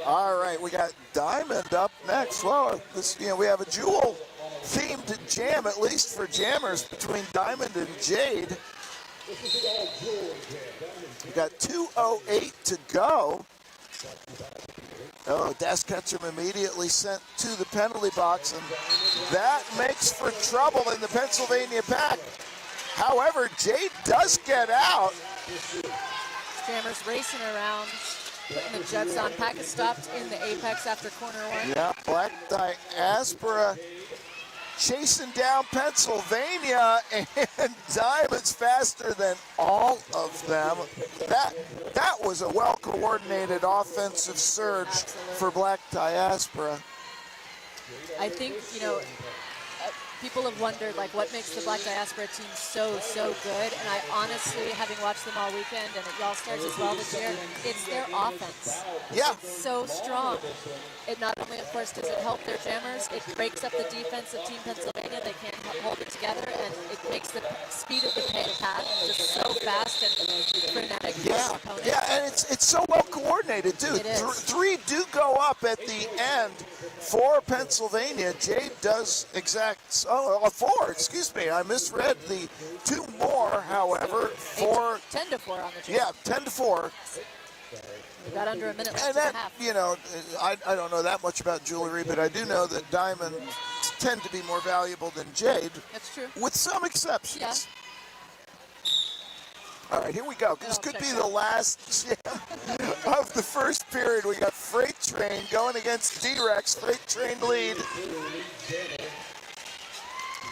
All right, we got Diamond up next. Well, we have a jewel-themed jam, at least for jammers, between Diamond and Jade. We got 2:08 to go. Oh, Das Ketchum immediately sent to the penalty box, and that makes for trouble in the Pennsylvania pack. However, Jade does get out. Jammers racing around, putting the jugs on. Pack is stopped in the apex after corner 1. Yeah, Black Diaspora chasing down Pennsylvania, and Diamond's faster than all of them. That was a well-coordinated offensive surge for Black Diaspora. I think, people have wondered, what makes the Black Diaspora team so good. And I honestly, having watched them all weekend, and at Y'all Stars as well this year, it's their offense. Yeah. It's so strong. It not only, of course, does it help their jammers, it breaks up the defense of Team Pennsylvania. They can't hold it together, and it makes the speed of the path just so fast and frenetic for the opponent. Yeah, and it's so well coordinated too. It is. 3 do go up at the end for Pennsylvania. Jade does 4, excuse me. I misread the 2 more, however, for 10-4 on the jam. yeah, 10-4. We've got under a minute left And in the that, half. I don't know that much about jewelry, but I do know that diamonds tend to be more valuable than jade, That's true. with some exceptions. Yeah. All right, here we go. This could be the last jam of the first period. We got Freight Train going against D-Rex. Freight Train lead.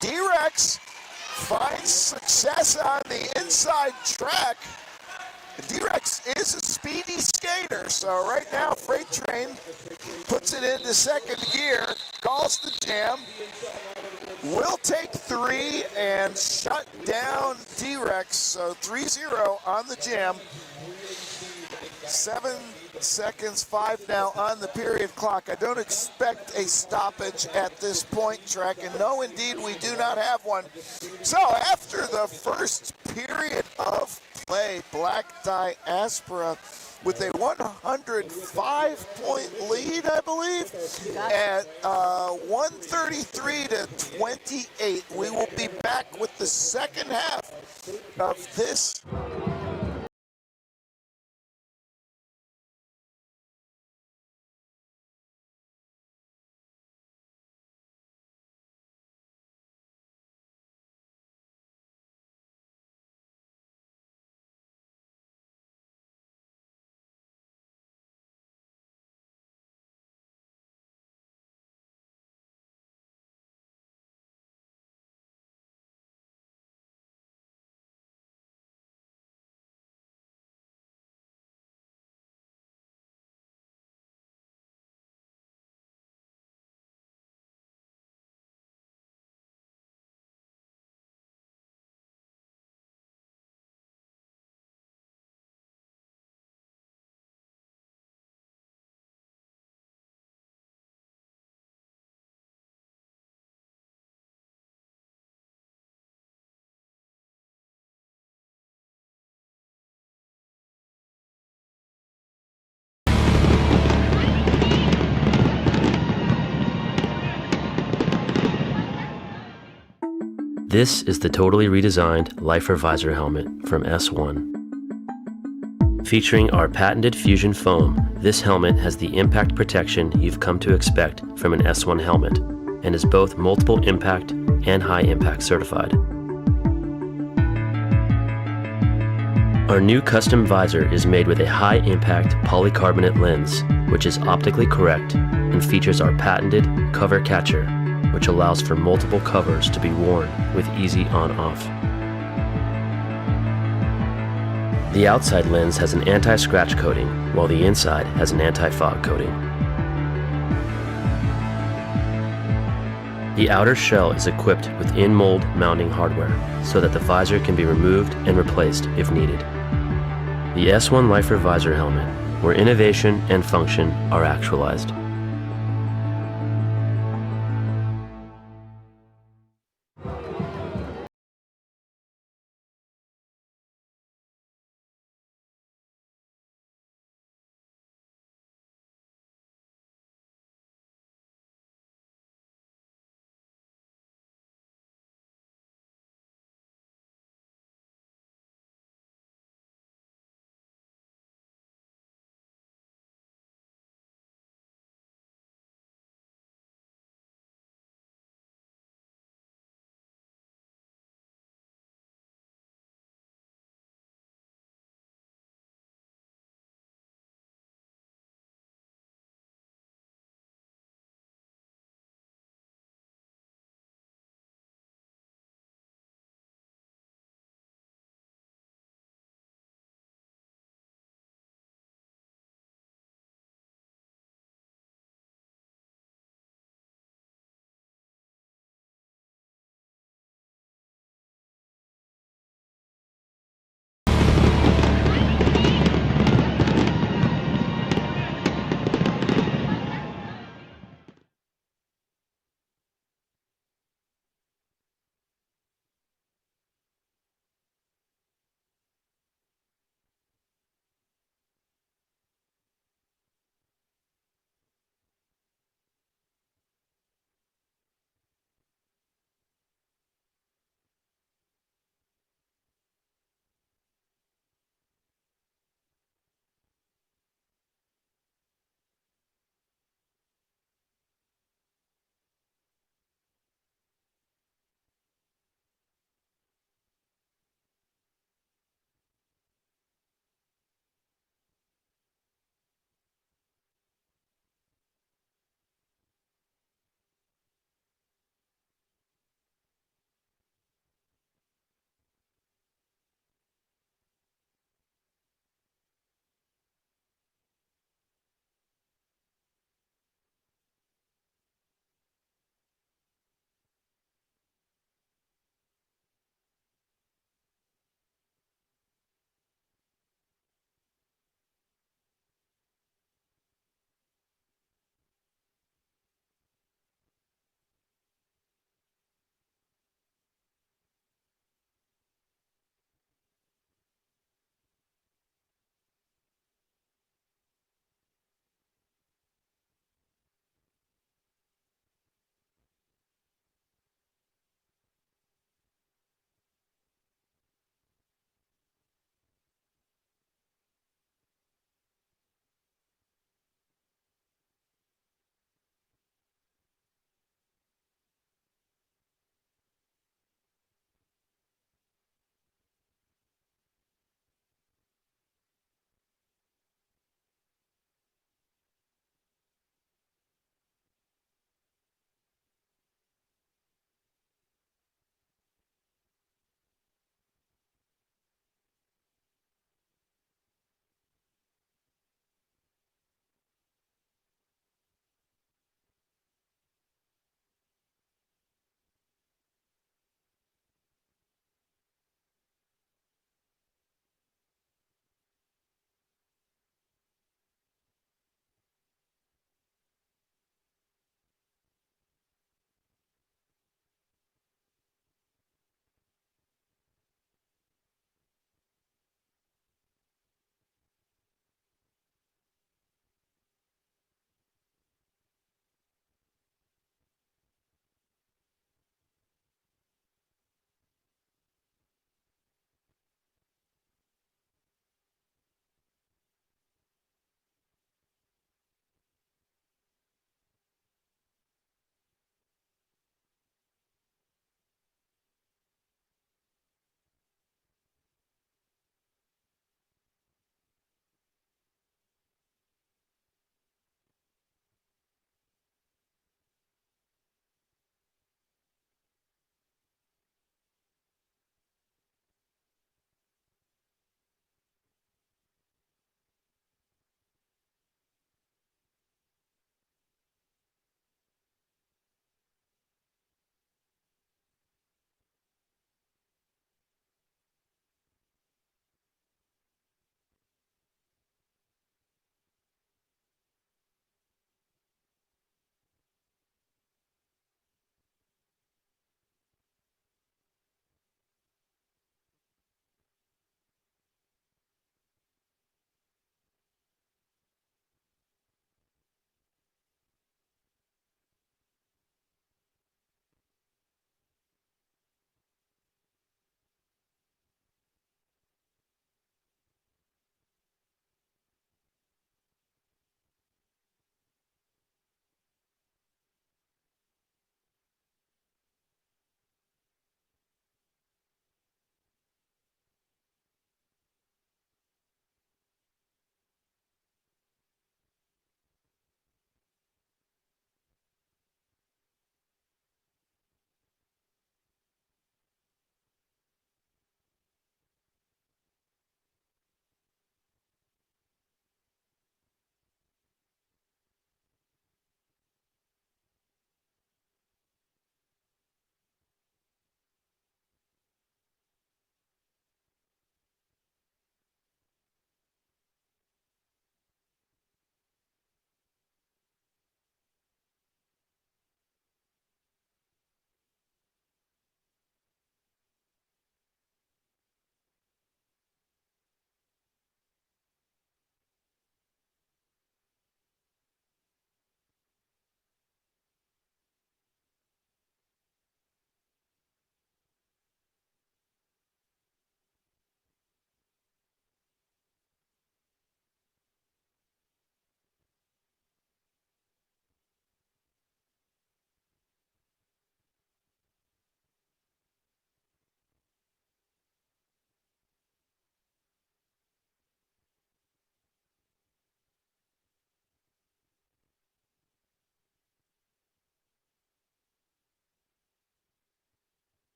D-Rex finds success on the inside track. D-Rex is a speedy skater, so right now Freight Train puts it into second gear, calls the jam, will take 3 and shut down D-Rex, so 3-0 on the jam. 7 seconds, 5 now on the period clock. I don't expect a stoppage at this point, Trek, and no, indeed, we do not have one. So after the first period of play, Black Diaspora with a 105-point lead, I believe, at 133 to 28. We will be back with the second half of this. This is the totally redesigned Lifer Visor helmet from S1. Featuring our patented fusion foam, this helmet has the impact protection you've come to expect from an S1 helmet and is both multiple impact and high impact certified. Our new custom visor is made with a high impact polycarbonate lens, which is optically correct and features our patented cover catcher, which allows for multiple covers to be worn with easy on-off. The outside lens has an anti-scratch coating, while the inside has an anti-fog coating. The outer shell is equipped with in-mold mounting hardware, so that the visor can be removed and replaced if needed. The S1 Lifer Visor helmet, where innovation and function are actualized.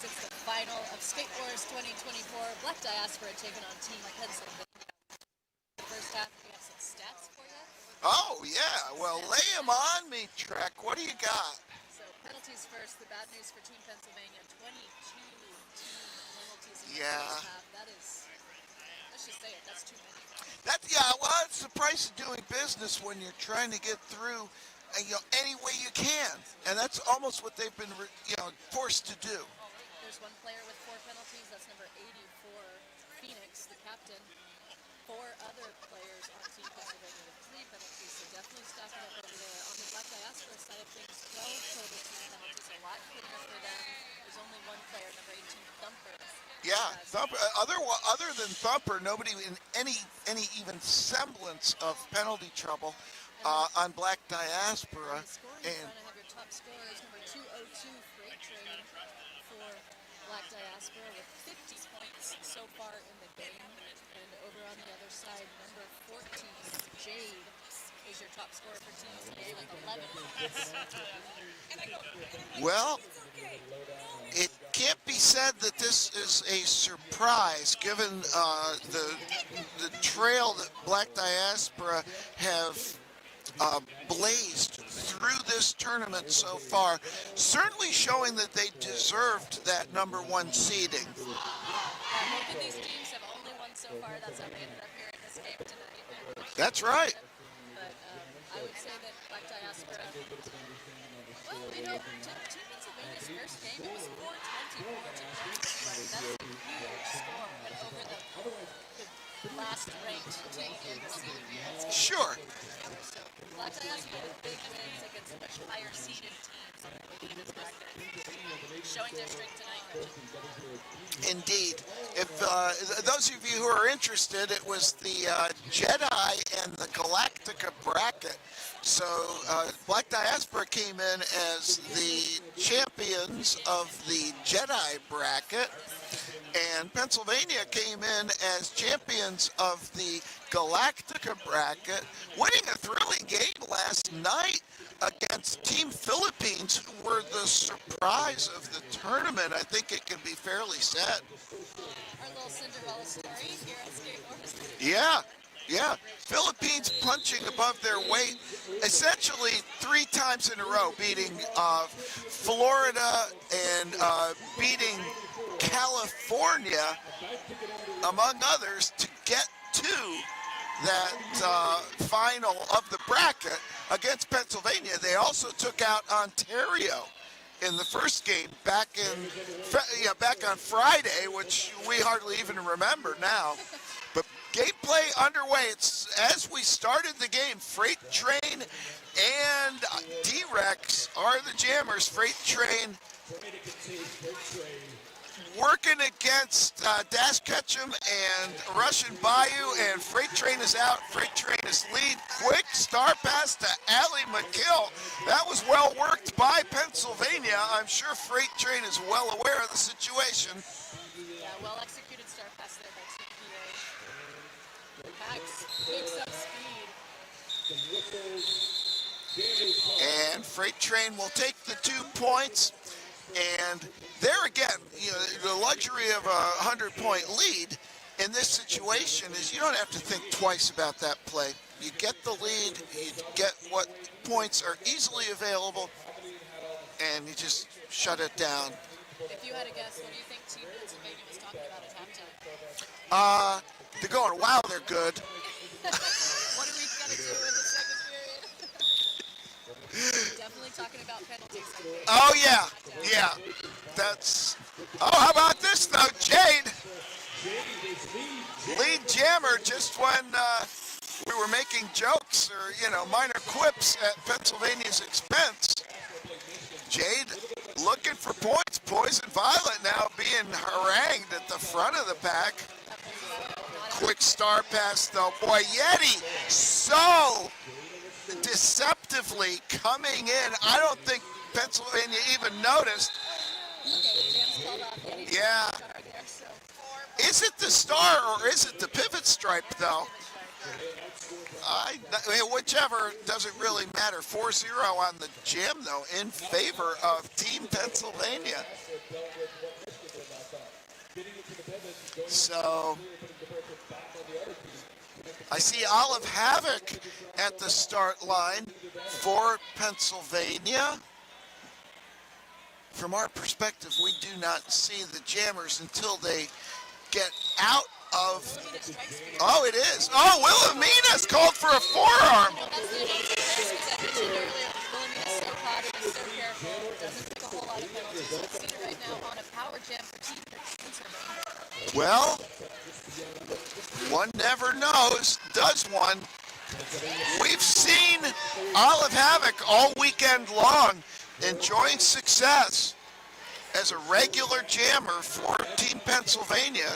It's the final of Skate Wars 2024. Black Diaspora taking on Team Pennsylvania. First half, we have some stats for you. Oh, yeah. Well, lay them on me, Trek. What do you got? So penalties first. The bad news for Team Pennsylvania: 22 team penalties in the Yeah. first half. That is, let's just say it. That's too many. Well, it's the price of doing business when you're trying to get through, any way you can, and that's almost what they've been, forced to do. There's one player with 4 penalties. That's number 80 for Phoenix, the captain. 4 other players on Team Pennsylvania with 3 penalties, so definitely stacking up over there. On the Black Diaspora side of things, 12 total team penalties, a lot cleaner for them. There's only one player, number 18, Thumper. Yeah, Thumper. Other than Thumper, nobody in any even semblance of penalty trouble on Black Diaspora. And scoring And front, I have your top scorers, number 202, Freight Train for Black Diaspora with 50 points so far in the game. And over on the other side, number 14, Jade, is your top scorer for Team today with 11 points. well, it can't be said that this is a surprise, given the trail that Black Diaspora have blazed through this tournament so far, certainly showing that they deserved that number 1 seeding. Both of these teams have only won so far. That's how they ended up here in this game tonight. That's right. But I would say that Black Diaspora, well, Team Pennsylvania's first game, it was 424 to 2. That's a huge score over the last ranked team in the seeding landscape. Sure. So Black Diaspora with big wins against much higher seeded teams in this bracket. Showing their strength tonight. Indeed. If those of you who are interested, it was the Jedi and the Galactica bracket. So Black Diaspora came in as the champions of the Jedi bracket, and Pennsylvania came in as champions of the Galactica bracket, winning a thrilling game last night against Team Philippines, who were the surprise of the tournament. I think it can be fairly said. Our little Cinderella story here at Skate Wars. Yeah. Philippines punching above their weight, essentially 3 times in a row, beating Florida and beating California, among others, to get to that final of the bracket against Pennsylvania. They also took out Ontario in the first game back on Friday, which we hardly even remember now. But gameplay underway. It's as we started the game. Freight Train and D-Rex are the jammers. Freight Train working against Dash Ketchum and Russian Bayou, and Freight Train is out. Freight Train is lead. Quick star pass to Allie McGill. That was well worked by Pennsylvania. I'm sure Freight Train is well aware of the situation. Yeah, well executed star pass there by TPA. Pax picks up speed. And Freight Train will take the 2 points. And there again, the luxury of a 100-point lead in this situation is you don't have to think twice about that play. You get the lead, you get what points are easily available, and you just shut it down. If you had a guess, what do you think Team Pennsylvania was talking about at halftime? They're going, wow, they're good. What are we going to do in the second period? Definitely talking about penalties. Oh, yeah. How about this, though? Jade, lead jammer, just when we were making jokes or, minor quips at Pennsylvania's expense. Jade looking for points. Poison Violet now being harangued at the front of the pack. Quick star pass, though. Boy, Yeti so deceptively coming in. I don't think Pennsylvania even noticed. Yeah. Is it the star or is it the pivot stripe, though? Whichever, doesn't really matter. 4-0 on the jam, though, in favor of Team Pennsylvania. So I see Olive Havoc at the start line for Pennsylvania. From our perspective, we do not see the jammers until they get out of. Oh, it is. Oh, Wilhelmina's called for a forearm. That's the announcer first, because I mentioned earlier, Wilhelmina's so hot and is so careful, doesn't take a whole lot of penalties. Let's see it right now on a power jam for Team Pennsylvania. Well, one never knows, does one? We've seen Olive Havoc all weekend long enjoying success as a regular jammer for Team Pennsylvania.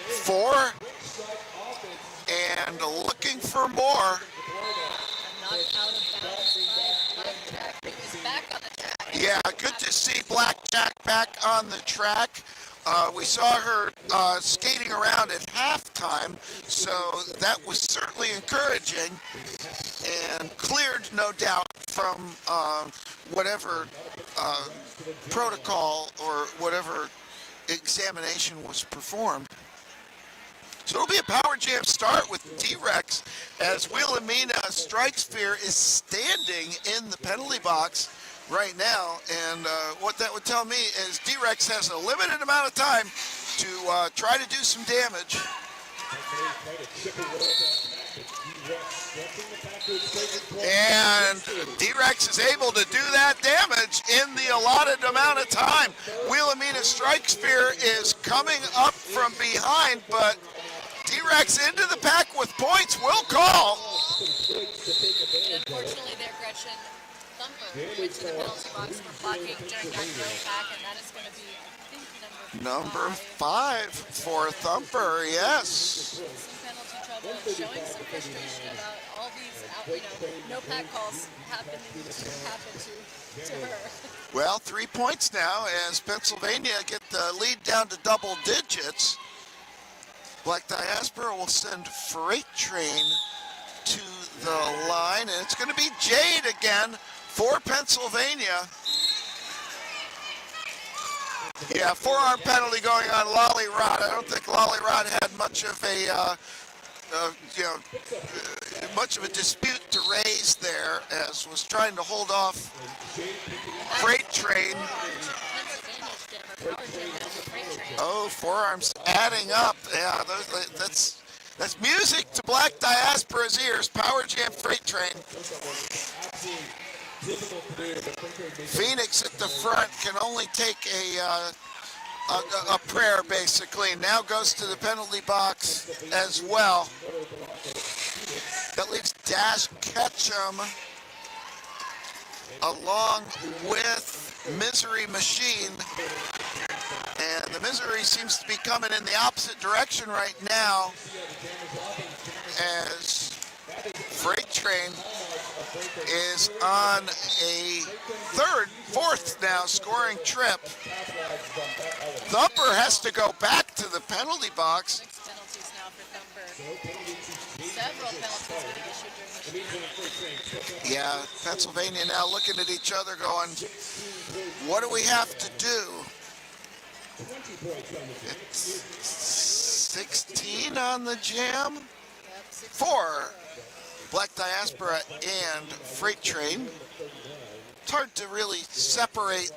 4 and looking for more. Knocked out of bounds by Blackjack. He was back on the track. Yeah, good to see Blackjack back on the track. We saw her skating around at halftime, so that was certainly encouraging and cleared, no doubt, from whatever protocol or whatever examination was performed. So it'll be a power jam start with T-Rex as Wilhelmina Strikesphere is standing in the penalty box right now, and what that would tell me is D-Rex has a limited amount of time to try to do some damage. And D-Rex is able to do that damage in the allotted amount of time. Wilhelmina Strikesphere is coming up from behind, but D-Rex into the pack with points will call. Unfortunately, there, Gretchen Thumper went to the penalty box for blocking during that no pack, and that is going to be, I think, number 5 for Thumper, yes. Some penalty trouble, showing some frustration about all these no pack calls happening to happen to her. Well, 3 points now as Pennsylvania get the lead down to double digits. Black Diaspora will send Freight Train to the line, and it's going to be Jade again for Pennsylvania. Yeah, forearm penalty going on Lolly Rod. I don't think Lolly Rod had much of a much of a dispute to raise there, as was trying to hold off Freight Train. Oh, forearms adding up. Yeah, that's music to Black Diaspora's ears. Power jam Freight Train. Phoenix at the front can only take a prayer, basically. Now goes to the penalty box as well. That leaves Dash Ketchum along with Misery Machine. And the Misery seems to be coming in the opposite direction right now as Freight Train is on a fourth now scoring trip. Thumper has to go back to the penalty box. 6 penalties now for Thumper. Several penalties getting issued during this game. Yeah, Pennsylvania now looking at each other going, what do we have to do? It's 16 on the jam for Black Diaspora and Freight Train. It's hard to really separate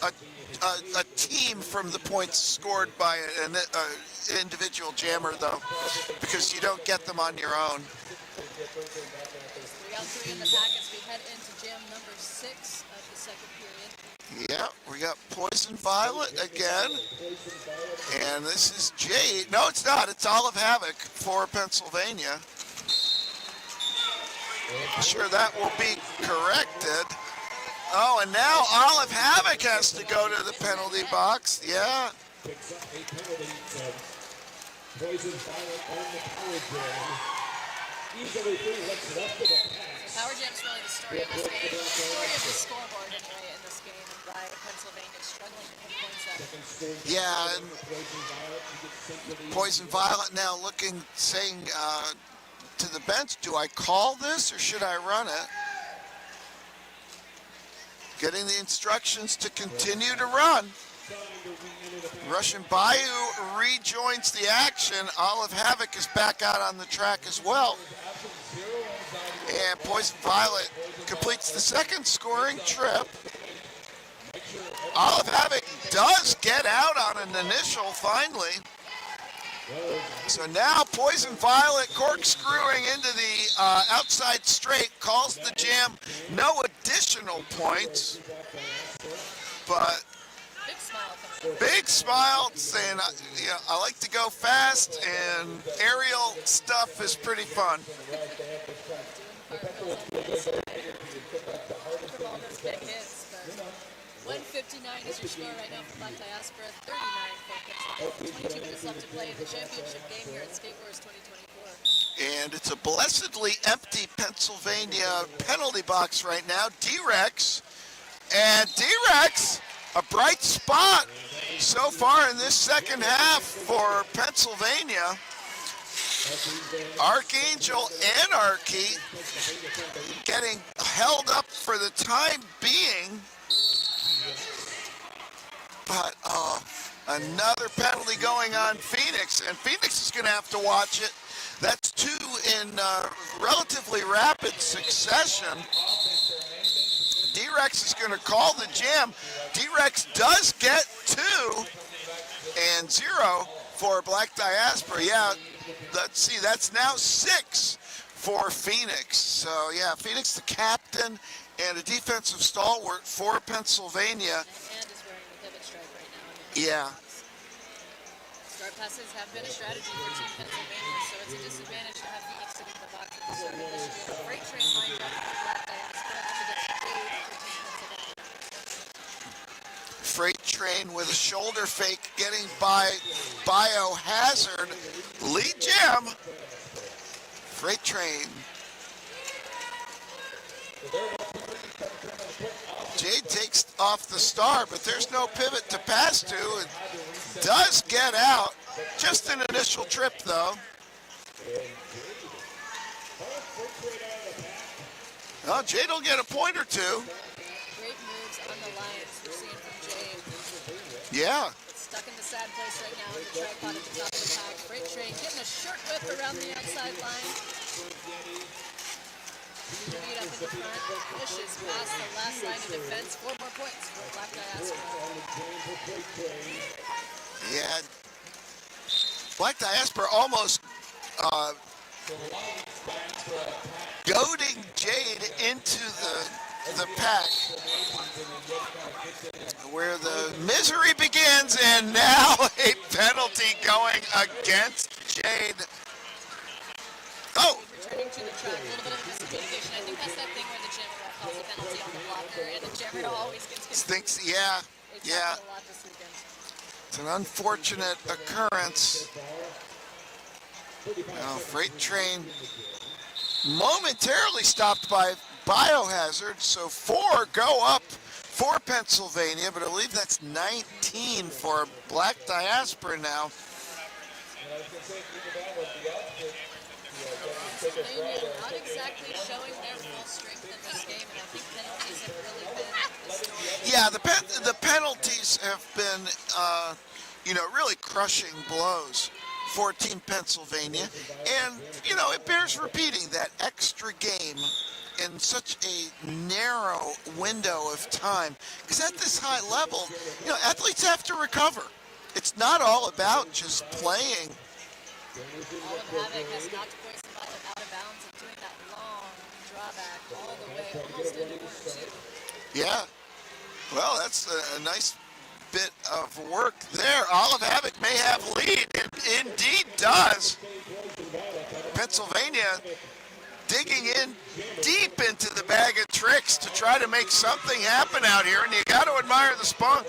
a team from the points scored by an individual jammer, though, because you don't get them on your own. 3 out 3 in the pack as we head into jam number 6 of the second period. Yeah, we got Poison Violet again. And this is Jade. No, it's not. It's Olive Havoc for Pennsylvania. I'm sure that will be corrected. Oh, and now Olive Havoc has to go to the penalty box. Yeah. Power jam's really the story of this game. The story of the scoreboard anyway in this game, and why Pennsylvania is struggling to put points up. Yeah, and Poison Violet now looking, saying to the bench, do I call this or should I run it? Getting the instructions to continue to run. Russian Bayou rejoins the action. Olive Havoc is back out on the track as well. And Poison Violet completes the second scoring trip. Olive Havoc does get out on an initial finally. So now Poison Violet corkscrewing into the outside straight, calls the jam, no additional points, but big smile saying, I like to go fast, and aerial stuff is pretty fun. 159 is your score right now for Black Diaspora, 39 for 22 minutes left to play in the championship game here at Skate Wars 2024. And it's a blessedly empty Pennsylvania penalty box right now. D-Rex, and D-Rex, a bright spot so far in this second half for Pennsylvania. Archangel Anarchy getting held up for the time being. But another penalty going on Phoenix, and Phoenix is going to have to watch it. That's two in relatively rapid succession. D-Rex is going to call the jam. D-Rex does get 2 and 0 for Black Diaspora. Yeah, let's see, that's now 6 for Phoenix. So yeah, Phoenix the captain and a defensive stalwart for Pennsylvania. And is wearing the pivot stripe right now. Yeah. Start passes have been a strategy for Team Pennsylvania, so it's a disadvantage to have Phoenix sitting in the box at the start of this year. A freight train lined up for Black Diaspora up against Jade for Team Pennsylvania. Freight train with a shoulder fake getting by Biohazard. Lead jam. Freight train. Jade takes off the star, but there's no pivot to pass to. It does get out. Just an initial trip, though. Well, Jade will get a point or two. Great moves on the lines we're seeing from Jade. Yeah. It's stuck in the sad place right now on the tripod at the top of the pack. Freight train getting a short whip around the outside line. Lead up in the front, pushes past the last line of defense. 4 more points for Black Diaspora. Yeah. Black Diaspora almost goading Jade into the pack, where the misery begins, and now a penalty going against Jade. Oh! Returning to the track, a little bit of miscommunication. I think that's that thing where the jammer ref calls a penalty on the blocker, and the jammer always gets confused. Yeah. It's happened a lot this weekend. It's an unfortunate occurrence. Now, freight train momentarily stopped by Biohazard, so 4 go up for Pennsylvania, but I believe that's 19 for Black Diaspora now. Pennsylvania not exactly showing their full strength in this game, and I think penalties have really been the story. Yeah, the penalties have been, really crushing blows for Team Pennsylvania. And, it bears repeating that extra game in such a narrow window of time. Because at this high level, athletes have to recover. It's not all about just playing. Olive Havoc has knocked Poison Violet out of bounds and doing that long drawback all the way almost into corner 2. Yeah. Well, that's a nice bit of work there. Olive Havoc may have lead. It indeed does. Pennsylvania digging in deep into the bag of tricks to try to make something happen out here, and you got to admire the spunk.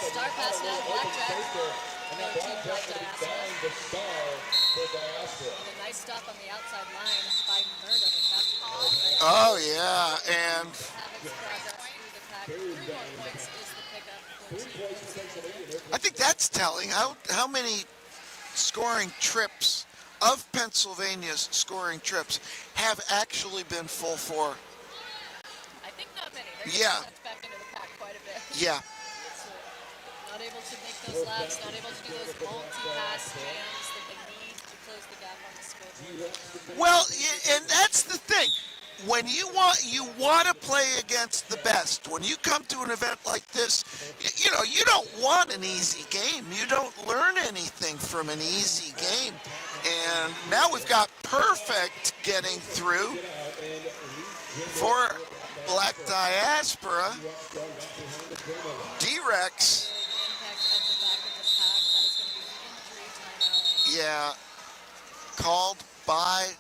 Star pass now, blackjack. Another team Black Diaspora. And a nice stop on the outside line by Murda, the captain. Oh, yeah, and Havoc's progress through the pack. 3 more points is the pickup for Team Pennsylvania. I think that's telling. How many scoring trips of Pennsylvania's scoring trips have actually been full 4? I think not many. They're Yeah. getting back into the pack quite a bit. Yeah. Not able to make those laps, not able to do those multi-pass jams that they need to close the gap on the scoreboard. Well, and that's the thing. When you want to play against the best. When you come to an event like this, you don't want an easy game. You don't learn anything from an easy game. And now we've got Perfect getting through for Black Diaspora. D-Rex. Impact at the back of the pack. That is going to be an injury timeout. Yeah, called by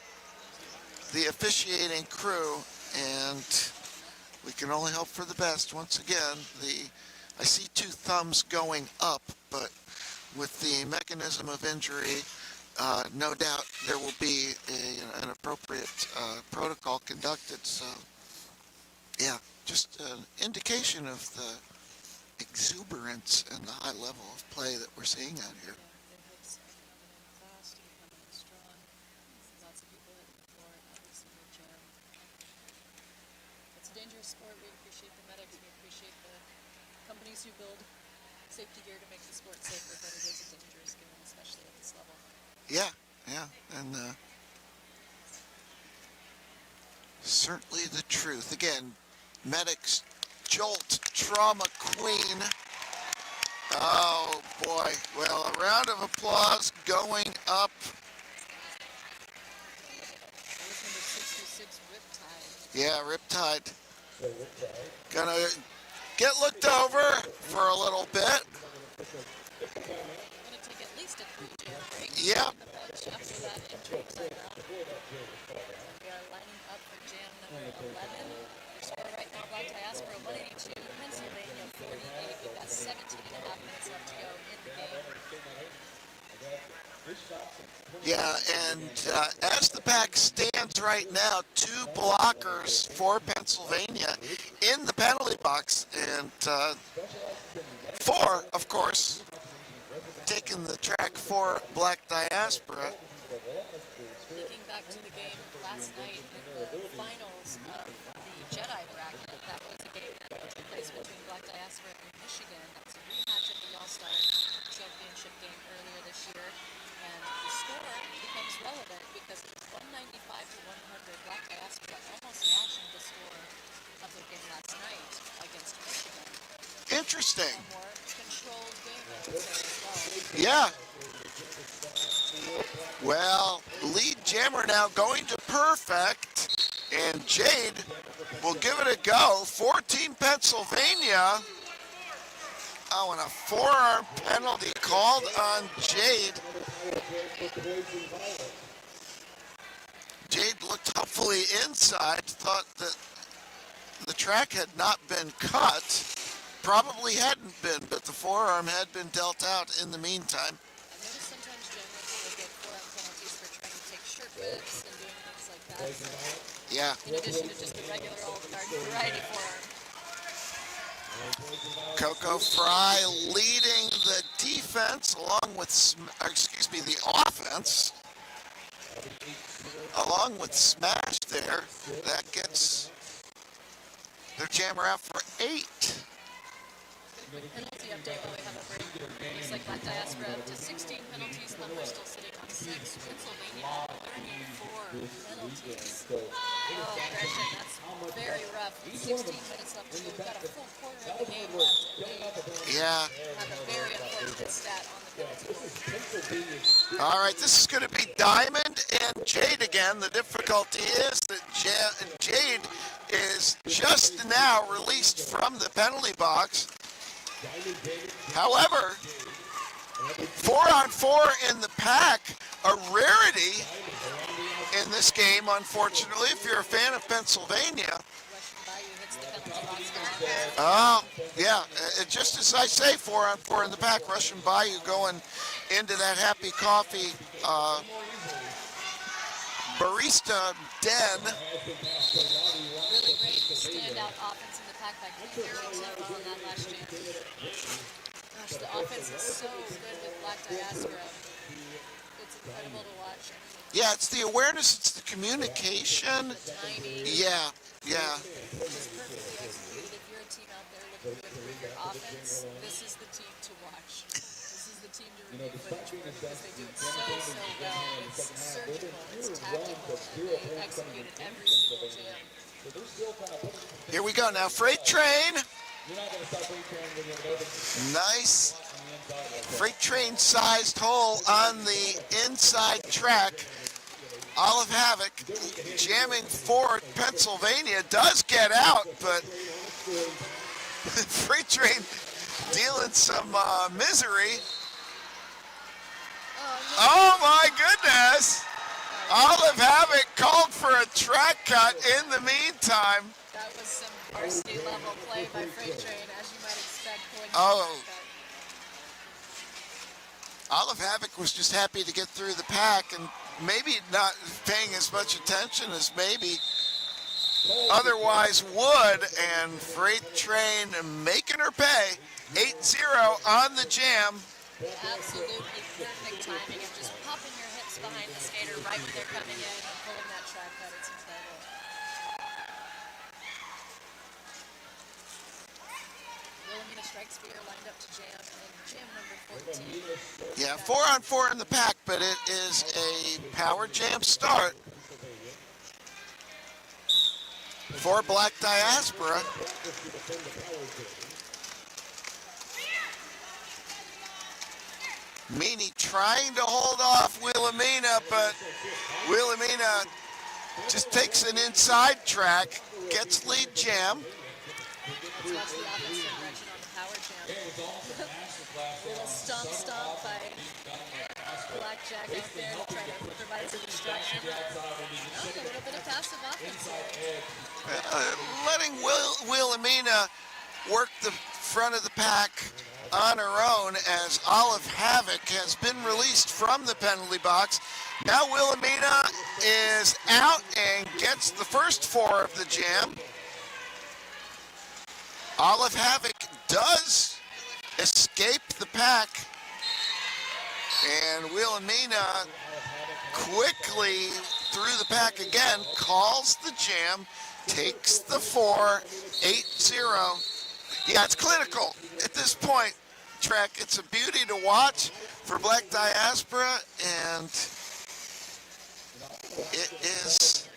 the officiating crew, and we can only hope for the best. Once again, I see two thumbs going up, but with the mechanism of injury, no doubt there will be an appropriate protocol conducted. So, yeah, just an indication of the exuberance and the high level of play that we're seeing out here. Sport. We appreciate the medics. We appreciate the companies who build safety gear to make the sport safer, but it is a dangerous game, especially at this level. Yeah, and certainly the truth. Again, medics, Jolt, Trauma Queen. Oh boy, well, a round of applause going up. That was number 66, Riptide. Yeah, Riptide. Gonna get looked over for a little bit. Gonna take at least a 3-jam break. Yeah. On the bench after that injury timeout. We are lining up for jam number 11. Your score right now, Black Diaspora 182, Pennsylvania 48. We've got 17 and a half minutes left to go in the game. Yeah, and as the pack stands right now, 2 blockers for Pennsylvania in the penalty box, and 4, of course, taking the track for Black Diaspora. Thinking back to the game last night in the finals of the Jedi bracket, that was a game that took place between Black Diaspora and Michigan. That was a rematch of the All-Star Championship game earlier this year. And the score becomes relevant because it was 195 to 100. Black Diaspora almost matching the score of the game last night against Michigan. Interesting. A more controlled game, I would say, as well. Yeah. Well, lead jammer now going to Perfect, and Jade will give it a go for Team Pennsylvania. Oh, and a forearm penalty called on Jade. Jade looked hopefully inside, thought that the track had not been cut. Probably hadn't been, but the forearm had been dealt out in the meantime. I noticed sometimes jammers will get forearm penalties for trying to take shirt whips and doing things like that. So, Yeah. in addition to just the regular old garden variety forearm. Coco Fry leading the defense along with, the offense. Along with Smash there. That gets their jammer out for 8. Penalty update while we have a break. Looks like Black Diaspora up to 16 penalties. Lumber still sitting on 6. Pennsylvania 34 penalties. Oh, Gresham, that's very rough. 16 minutes left to go. We've got a full quarter of the game left. And Yeah. they have a very unfortunate stat on the penalty board. All right, this is going to be Diamond and Jade again. The difficulty is that Jade is just now released from the penalty box. However, 4-on-4 in the pack, a rarity in this game, unfortunately, if you're a fan of Pennsylvania. Oh, yeah, just as I say, 4-on-4 in the pack, Russian Bayou going into that Happy Coffee barista den. Really great standout offense in the pack by Harrington on that last jam. Gosh, the offense is so good with Black Diaspora. It's incredible to watch. Yeah, it's the awareness, it's the communication. Tiny, Yeah. just perfectly executed. If you're a team out there looking to improve your offense, this is the team to watch. This is the team to review footage for because they do it so well. It's surgical, it's tactical, and they execute it every single jam. Here we go now. Freight train. Nice freight train sized hole on the inside track. Olive Havoc jamming forward. Pennsylvania does get out, but freight train dealing some misery. Oh my goodness! Olive Havoc called for a track cut in the meantime. That was some varsity level play by Freight Train, as you might expect. Olive Havoc was just happy to get through the pack and maybe not paying as much attention as maybe otherwise would, and Freight Train making her pay. 8-0 on the jam. Absolutely perfect timing of just popping your hips behind the skater right when they're coming in and pulling that track cut. It's incredible. Wilhelmina Strikespear lined up to jam in jam number 14. Yeah, 4-on-4 in the pack, but it is a power jam start for Black Diaspora. Meany trying to hold off Wilhelmina, but Wilhelmina just takes an inside track, gets lead jam. Let's watch the opposite direction on the power jam. Little stomp by Blackjack out there to try to provide some distraction. Oh, a little bit of passive offense here. Letting Wilhelmina work the front of the pack on her own as Olive Havoc has been released from the penalty box. Now Wilhelmina is out and gets the first 4 of the jam. Olive Havoc does escape the pack, and Wilhelmina quickly through the pack again, calls the jam, takes the 4, 8-0. Yeah, it's clinical at this point, Trek. It's a beauty to watch for Black Diaspora, and it is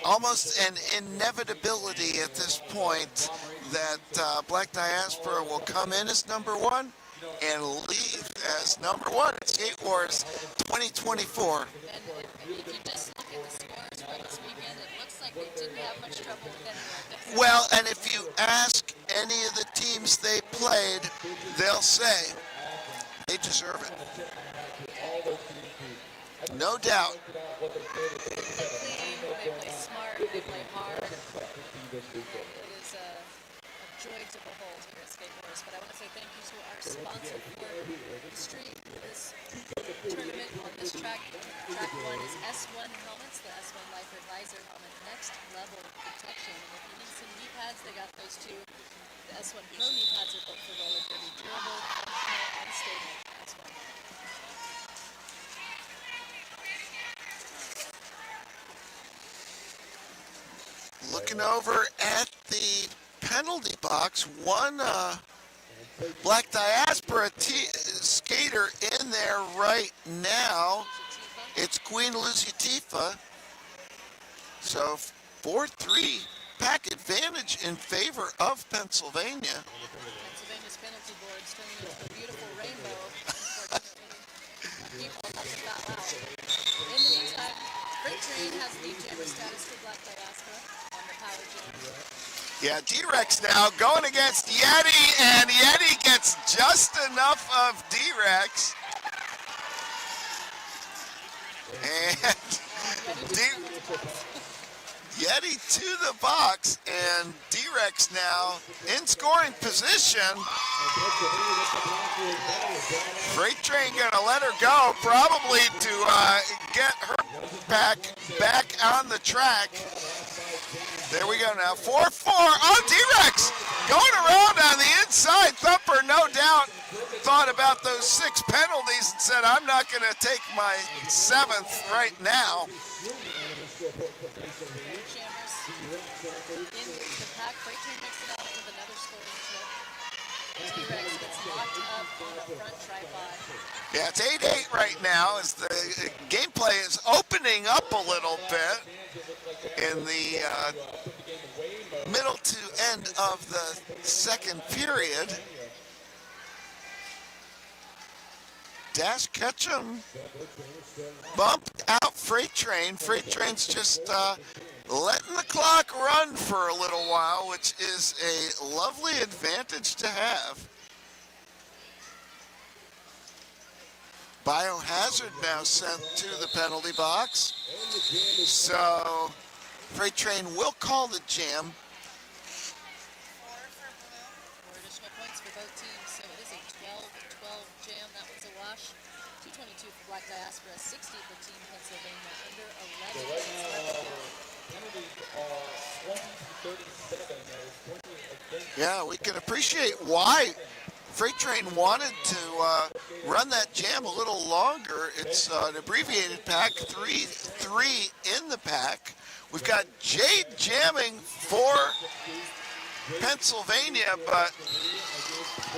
almost an inevitability at this point that Black Diaspora will come in as number 1 and leave as number 1 at Skate Wars 2024. And if you just look at the scores from this weekend, it looks like they didn't have much trouble with anyone. Well, and if you ask any of the teams they played, they'll say they deserve it. No doubt. They play clean, they play smart, they play hard. It is a joy to behold here at Skate Wars. But I want to say thank you to our sponsor for the stream. This tournament on this track. Track 1 is S1 helmets, the S1 Life Advisor helmet, next level protection. And if you need some knee pads, they got those too. The S1 Pro knee pads are built for roller derby, durable, functional, and stable. S1. Looking over at the penalty box, one Black Diaspora skater in there right now. It's Queen Lucy Tifa. So 4-3 pack advantage in favor of Pennsylvania. Pennsylvania's penalty boards turning into a beautiful rainbow. Unfortunately, people have to bow out. In the meantime, Freight Train has lead jammer status for Black Diaspora on the power jam. Yeah, D-Rex now going against Yeti, and Yeti gets just enough of D-Rex. And Yeti to the box, and D-Rex now in scoring position. Freight Train gonna let her go, probably to get her pack back on the track. There we go now, 4-4. Oh, D-Rex Going around on the inside, Thumper no doubt thought about those 6 penalties and said, I'm not going to take my 7th right now. Jammers in the pack. Freight Train mixed it up with another scoring trip. T-Rex gets locked up on a front tripod. Yeah, it's 8-8 right now as the gameplay is opening up a little bit in the middle to end of the second period. Dash Ketchum bumped out Freight Train. Freight Train's just letting the clock run for a little while, which is a lovely advantage to have. Biohazard now sent to the penalty box. So Freight Train will call the jam. 4 additional points for both teams, so it is a 12-12 jam. That was a wash. 222 for Black Diaspora, 60 for Team Pennsylvania, under 11 minutes left. Yeah, we can appreciate why Freight Train wanted to run that jam a little longer. It's an abbreviated pack, 3 in the pack. We've got Jade jamming for Pennsylvania, but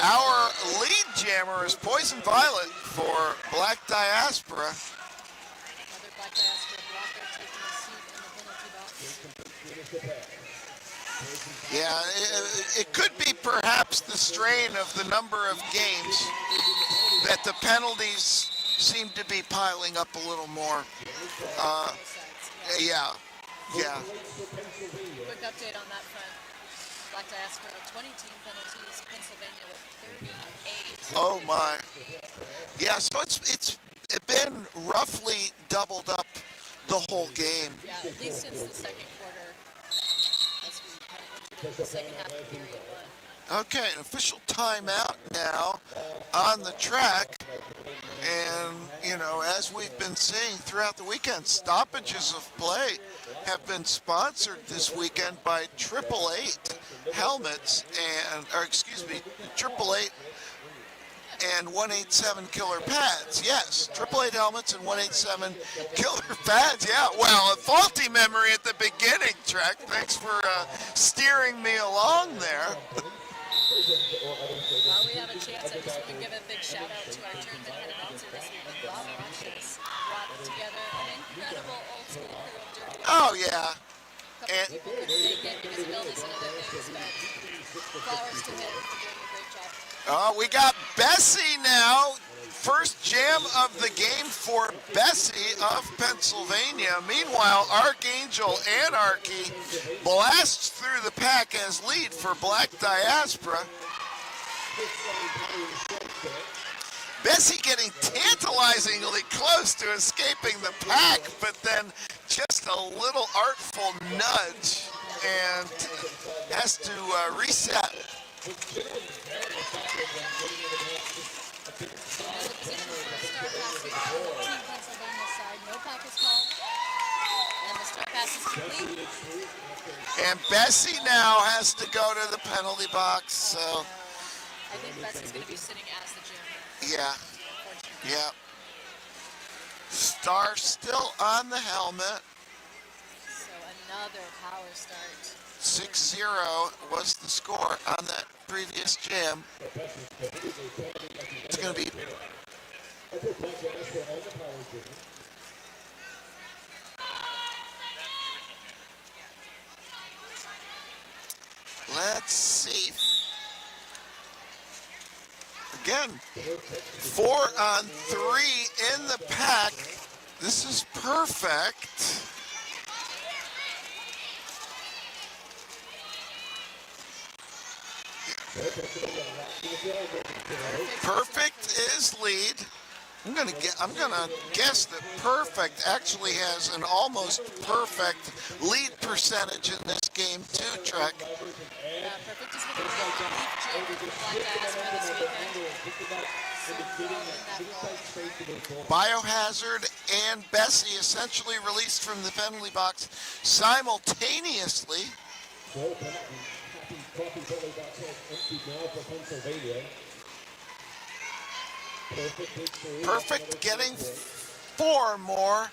our lead jammer is Poison Violet for Black Diaspora. Another Black Diaspora blocker taking a seat in the penalty box. Yeah, it could be perhaps the strain of the number of games that the penalties seem to be piling up a little more. Yeah. Quick update on that front. Black Diaspora, 20 team penalties. Pennsylvania with 38. Oh my. Yeah, so it's been roughly doubled up the whole game. Yeah, at least since the second quarter, as we kind of entered into the second half of period 1. Okay, an official timeout now on the track. And, you know, as we've been seeing throughout the weekend, stoppages of play have been sponsored this weekend by 888 helmets and, or excuse me, 888 and 187 killer pads. Yes, 888 helmets and 187 killer pads. Yeah, well, a faulty memory at the beginning, Trek. Thanks for steering me along there. While we have a chance, I just want to give a big shout out to our tournament head announcer this week, Bob Roches, brought together an incredible old school crew of dirty. Oh, yeah. A couple people couldn't make it because of illness and other things, but flowers to him for doing a great job. We got Bessie now. First jam of the game for Bessie of Pennsylvania. Meanwhile, Archangel Anarchy blasts through the pack as lead for Black Diaspora. Bessie getting tantalizingly close to escaping the pack, but then just a little artful nudge and has to reset. And Bessie now has to go to the penalty box, so. I think Bessie's going to be sitting as the jammer. Yeah. Yeah. Star still on the helmet. So another power start. 6-0 was the score on that previous jam. It's going to be. Let's see. Again, 4 on 3 in the pack. This is perfect. Perfect is lead. I'm gonna guess that Perfect actually has an almost perfect lead percentage in this game too, Trek. Perfect is going to be a lead jammer for Black Diaspora this weekend. Biohazard and Bessie essentially released from the penalty box simultaneously. Perfect getting 4 more.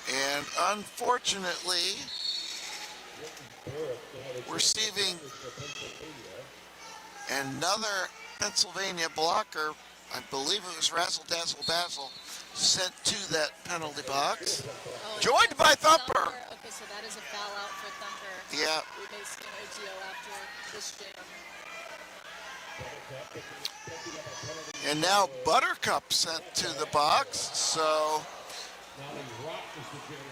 And unfortunately, receiving another Pennsylvania blocker. I believe it was Razzle Dazzle Basil sent to that penalty box. Oh, Joined by Thumper. Okay, so that is a foul out for Thumper. Yeah. We may see an OTO after this jam. And now Buttercup sent to the box. So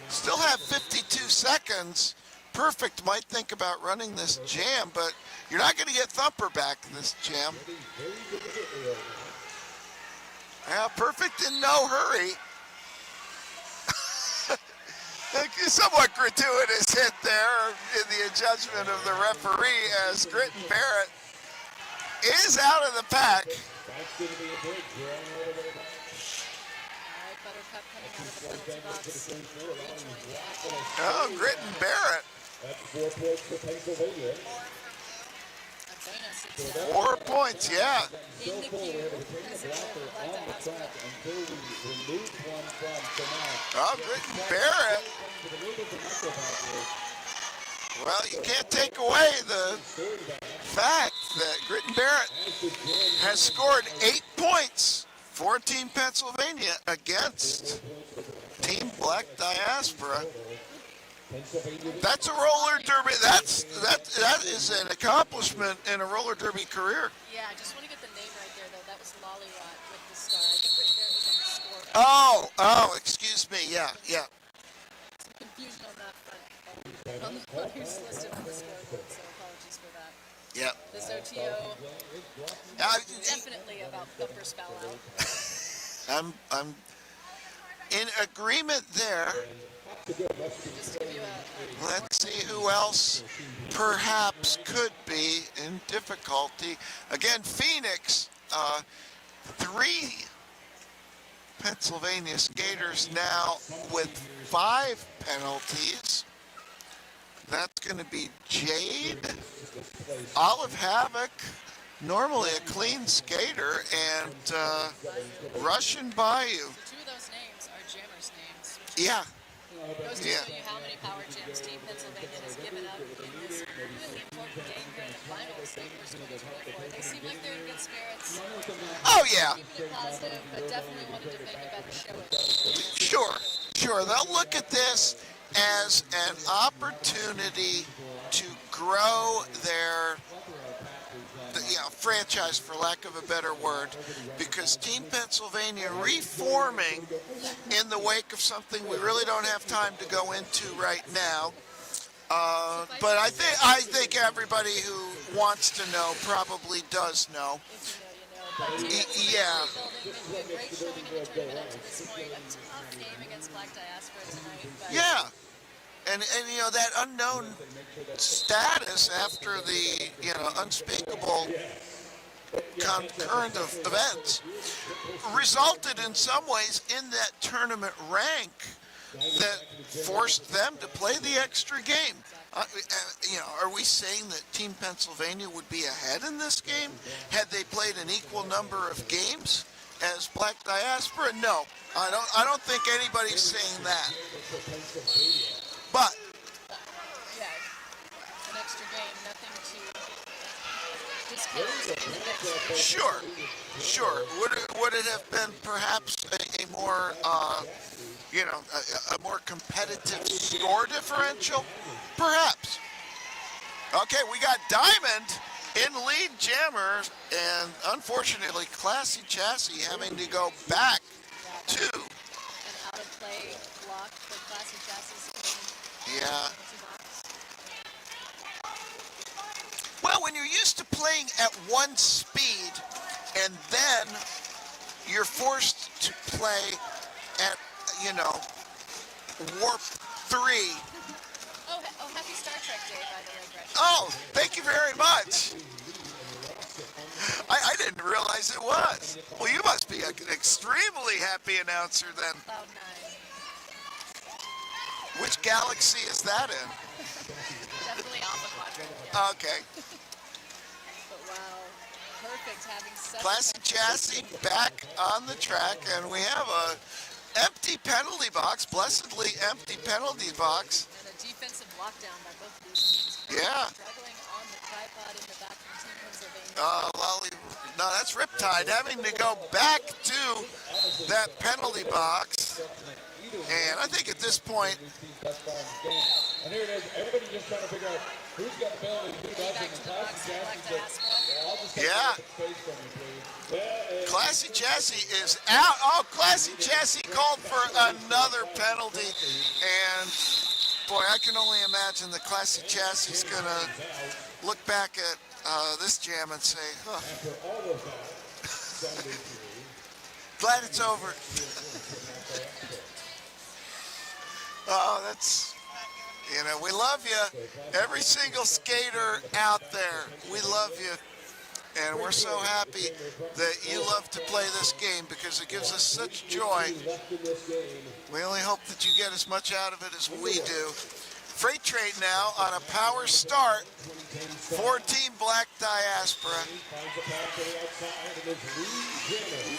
still have 52 seconds. Perfect might think about running this jam, but you're not going to get Thumper back in this jam. Yeah, Perfect in no hurry. Somewhat gratuitous hit there in the judgment of the referee as Gritton Barrett is out of the pack. Buttercup coming out of the penalty box. Rejoined the action. Oh, Gritton Barrett. That's 4 points for Pennsylvania. A bonus. It's 4 points, yeah. in the queue. As a Black Diaspora. Until we remove one from tonight. Oh, Gritton Barrett. Well, you can't take away the fact that Gritton Barrett has scored 8 points for Team Pennsylvania against Team Black Diaspora. That's a roller derby. That is an accomplishment in a roller derby career. Yeah, I just want to get the name right there, though. That was Lollyrot with the star. I think Gritton Barrett was on the score. Oh, excuse me. Yeah. Some confusion on that front. On who's listed on the scoreboard, so apologies for that. Yeah. This OTO definitely about Thumper's foul out. I'm in agreement there. Just to give you Let's see who else perhaps could be in difficulty. Again, Phoenix, 3 Pennsylvania skaters now with 5 penalties. That's going to be Jade, Olive Havoc, normally a clean skater, and Russian Bayou. 2 of those names are jammers' names. Yeah. Goes to show you how many power jams Team Pennsylvania has given up in this really important game here in the finals for 2024. They seem like they're in good spirits. Oh, yeah. Keeping it positive, but definitely wanted to make a better show. Sure. They'll look at this as an opportunity to grow their franchise, for lack of a better word, because Team Pennsylvania reforming in the wake of something we really don't have time to go into right now. But I think everybody who wants to know probably does know. Yeah. Great showing in the tournament up to this point. A tough game against Black Diaspora tonight. But Yeah. And that unknown status after the unspeakable concurrent of events resulted in some ways in that tournament rank that forced them to play the extra game. Are we saying that Team Pennsylvania would be ahead in this game had they played an equal number of games as Black Diaspora? No, I don't think anybody's saying that. But yeah, an extra game, nothing to discount in the mix. sure. Would it have been perhaps a more a more competitive score differential? Perhaps. Okay, we got Diamond in lead jammer, and unfortunately Classy Chassis having to go back to An out of play block for Classy Chassis. yeah. Well, when you're used to playing at one speed and then you're forced to play at, warp 3. Oh, happy Star Trek Day, by the way, Gretchen. Oh, thank you very much. I didn't realize it was. Well, you must be an extremely happy announcer then. Cloud 9. Which galaxy is that in? Definitely Alpha Quadrant. Yeah. Okay. perfect having such Classy Chassis back on the track, and we have a empty penalty box, blessedly empty penalty box. and a defensive lockdown by both of these teams. Yeah. Struggling on the tripod in the back from Team Pennsylvania. No, that's Riptide having to go back to that penalty box. And I think at this point, And here it is. Everybody just trying to figure out who's got the penalty, who doesn't. Back to the box for Black Diaspora. I'll just yeah, space from you, please. Classy Chassis is out. Oh, Classy Chassis called for another penalty. And boy, I can only imagine the Classy Chassis is going to look back at this jam and say, huh, After all of that, Sunday glad it's over. Oh, that's, you know, we love you. Every single skater out there, we love you. And we're so happy that you love to play this game because it gives us such joy. We only hope that you get as much out of it as we do. Freight Train now on a power start for Team Black Diaspora.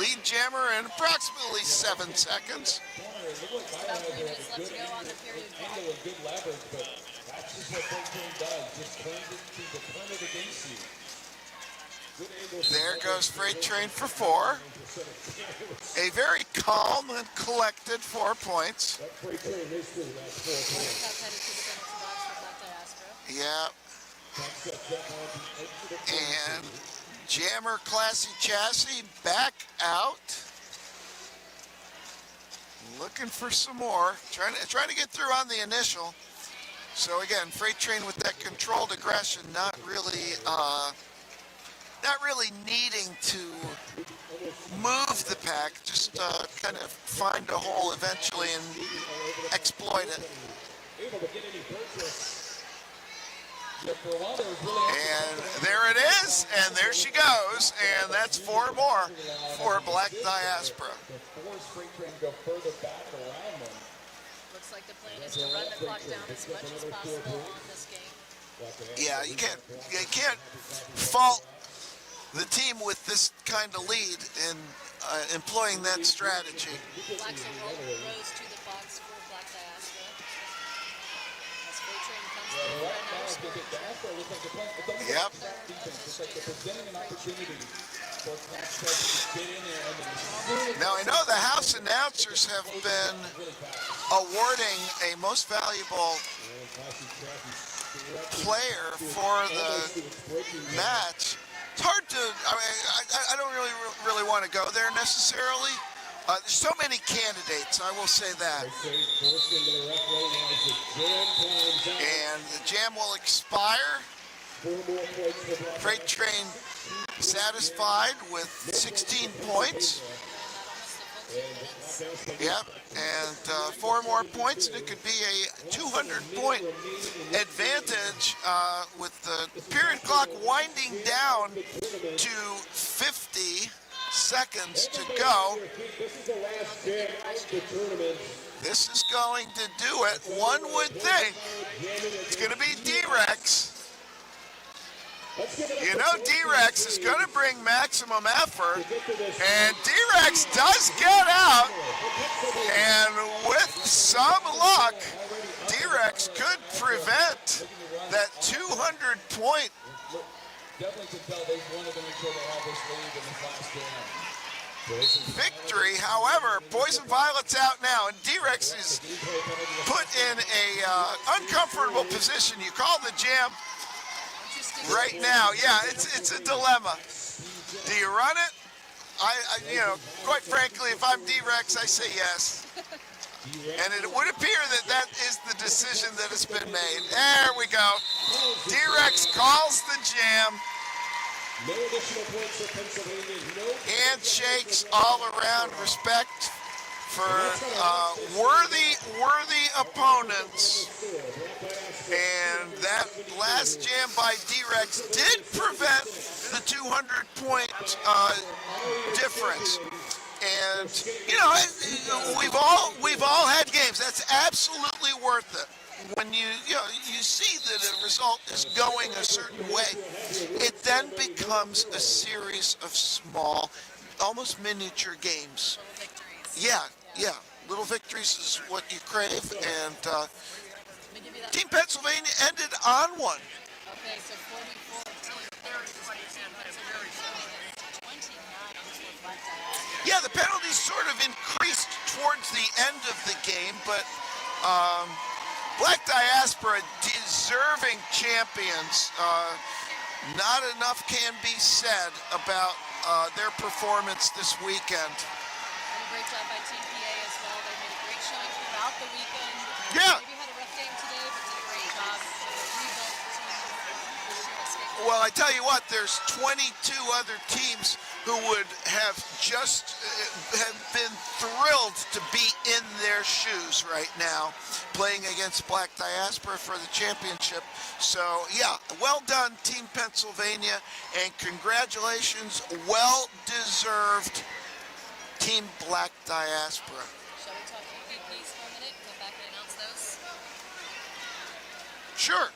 Lead jammer in approximately 7 seconds. About 3 minutes left to go on the period. good leverage, but that's just what Freight Train does. Just turns it to turn it against you. There goes Freight Train for 4. A very calm and collected 4 points. Freight Train is true. That's 4 points. Cup headed to the penalty box for Black Diaspora. Yeah. And jammer Classy Chassis back out. Looking for some more. Trying to get through on the initial. So again, Freight Train with that controlled aggression, not really needing to move the pack, just kind of find a hole eventually and exploit it. And there it is, and there she goes, and that's 4 more for Black Diaspora. Looks like the plan is to run the clock down as much as possible on this game. Yeah, you can't fault the team with this kind of lead in employing that strategy. Blacks rose to the box for Black Diaspora. As Freight Train comes through for another score. Yep. Now I know the house announcers have been awarding a most valuable player for the match. It's hard to, I don't really want to go there necessarily. There's so many candidates, I will say that. And the jam will expire. Freight Train satisfied with 16 points. Yep, and 4 more points, and it could be a 200-point advantage with the period clock winding down to 50 seconds to go. This is going to do it. One would think it's going to be D-Rex. You know D-Rex is going to bring maximum effort, and D-Rex does get out, and with some luck, D-Rex could prevent that 200-point victory. However, Poison Violet's out now, and D-Rex is put in a uncomfortable position. You call the jam right now. Yeah, it's a dilemma. Do you run it? You know, quite frankly, if I'm D-Rex, I say yes. And it would appear that is the decision that has been made. There we go. D-Rex calls the jam. Handshakes all around, respect for worthy opponents. And that last jam by D-Rex did prevent the 200-point difference. And you know, we've all had games. That's absolutely worth it. When you see that a result is going a certain way, it then becomes a series of small, almost miniature games. Victories. Yeah. Little victories is what you crave, and Let me give you that. Team Pennsylvania ended on one. Okay, so 44. 29 for Black Diaspora. Yeah, the penalties sort of increased towards the end of the game, but Black Diaspora, deserving champions. Not enough can be said about their performance this weekend. And a great job by Team PA as well. They made a great showing throughout the weekend. Yeah. Maybe had a rough game today, but did a great job. Rebuilt the team this year at State. Well, I tell you what, there's 22 other teams who would have just have been thrilled to be in their shoes right now, playing against Black Diaspora for the championship. So, yeah, well done, Team Pennsylvania, and congratulations, well-deserved Team Black Diaspora. Shall we talk MVPs for a minute and come back and announce those? Sure.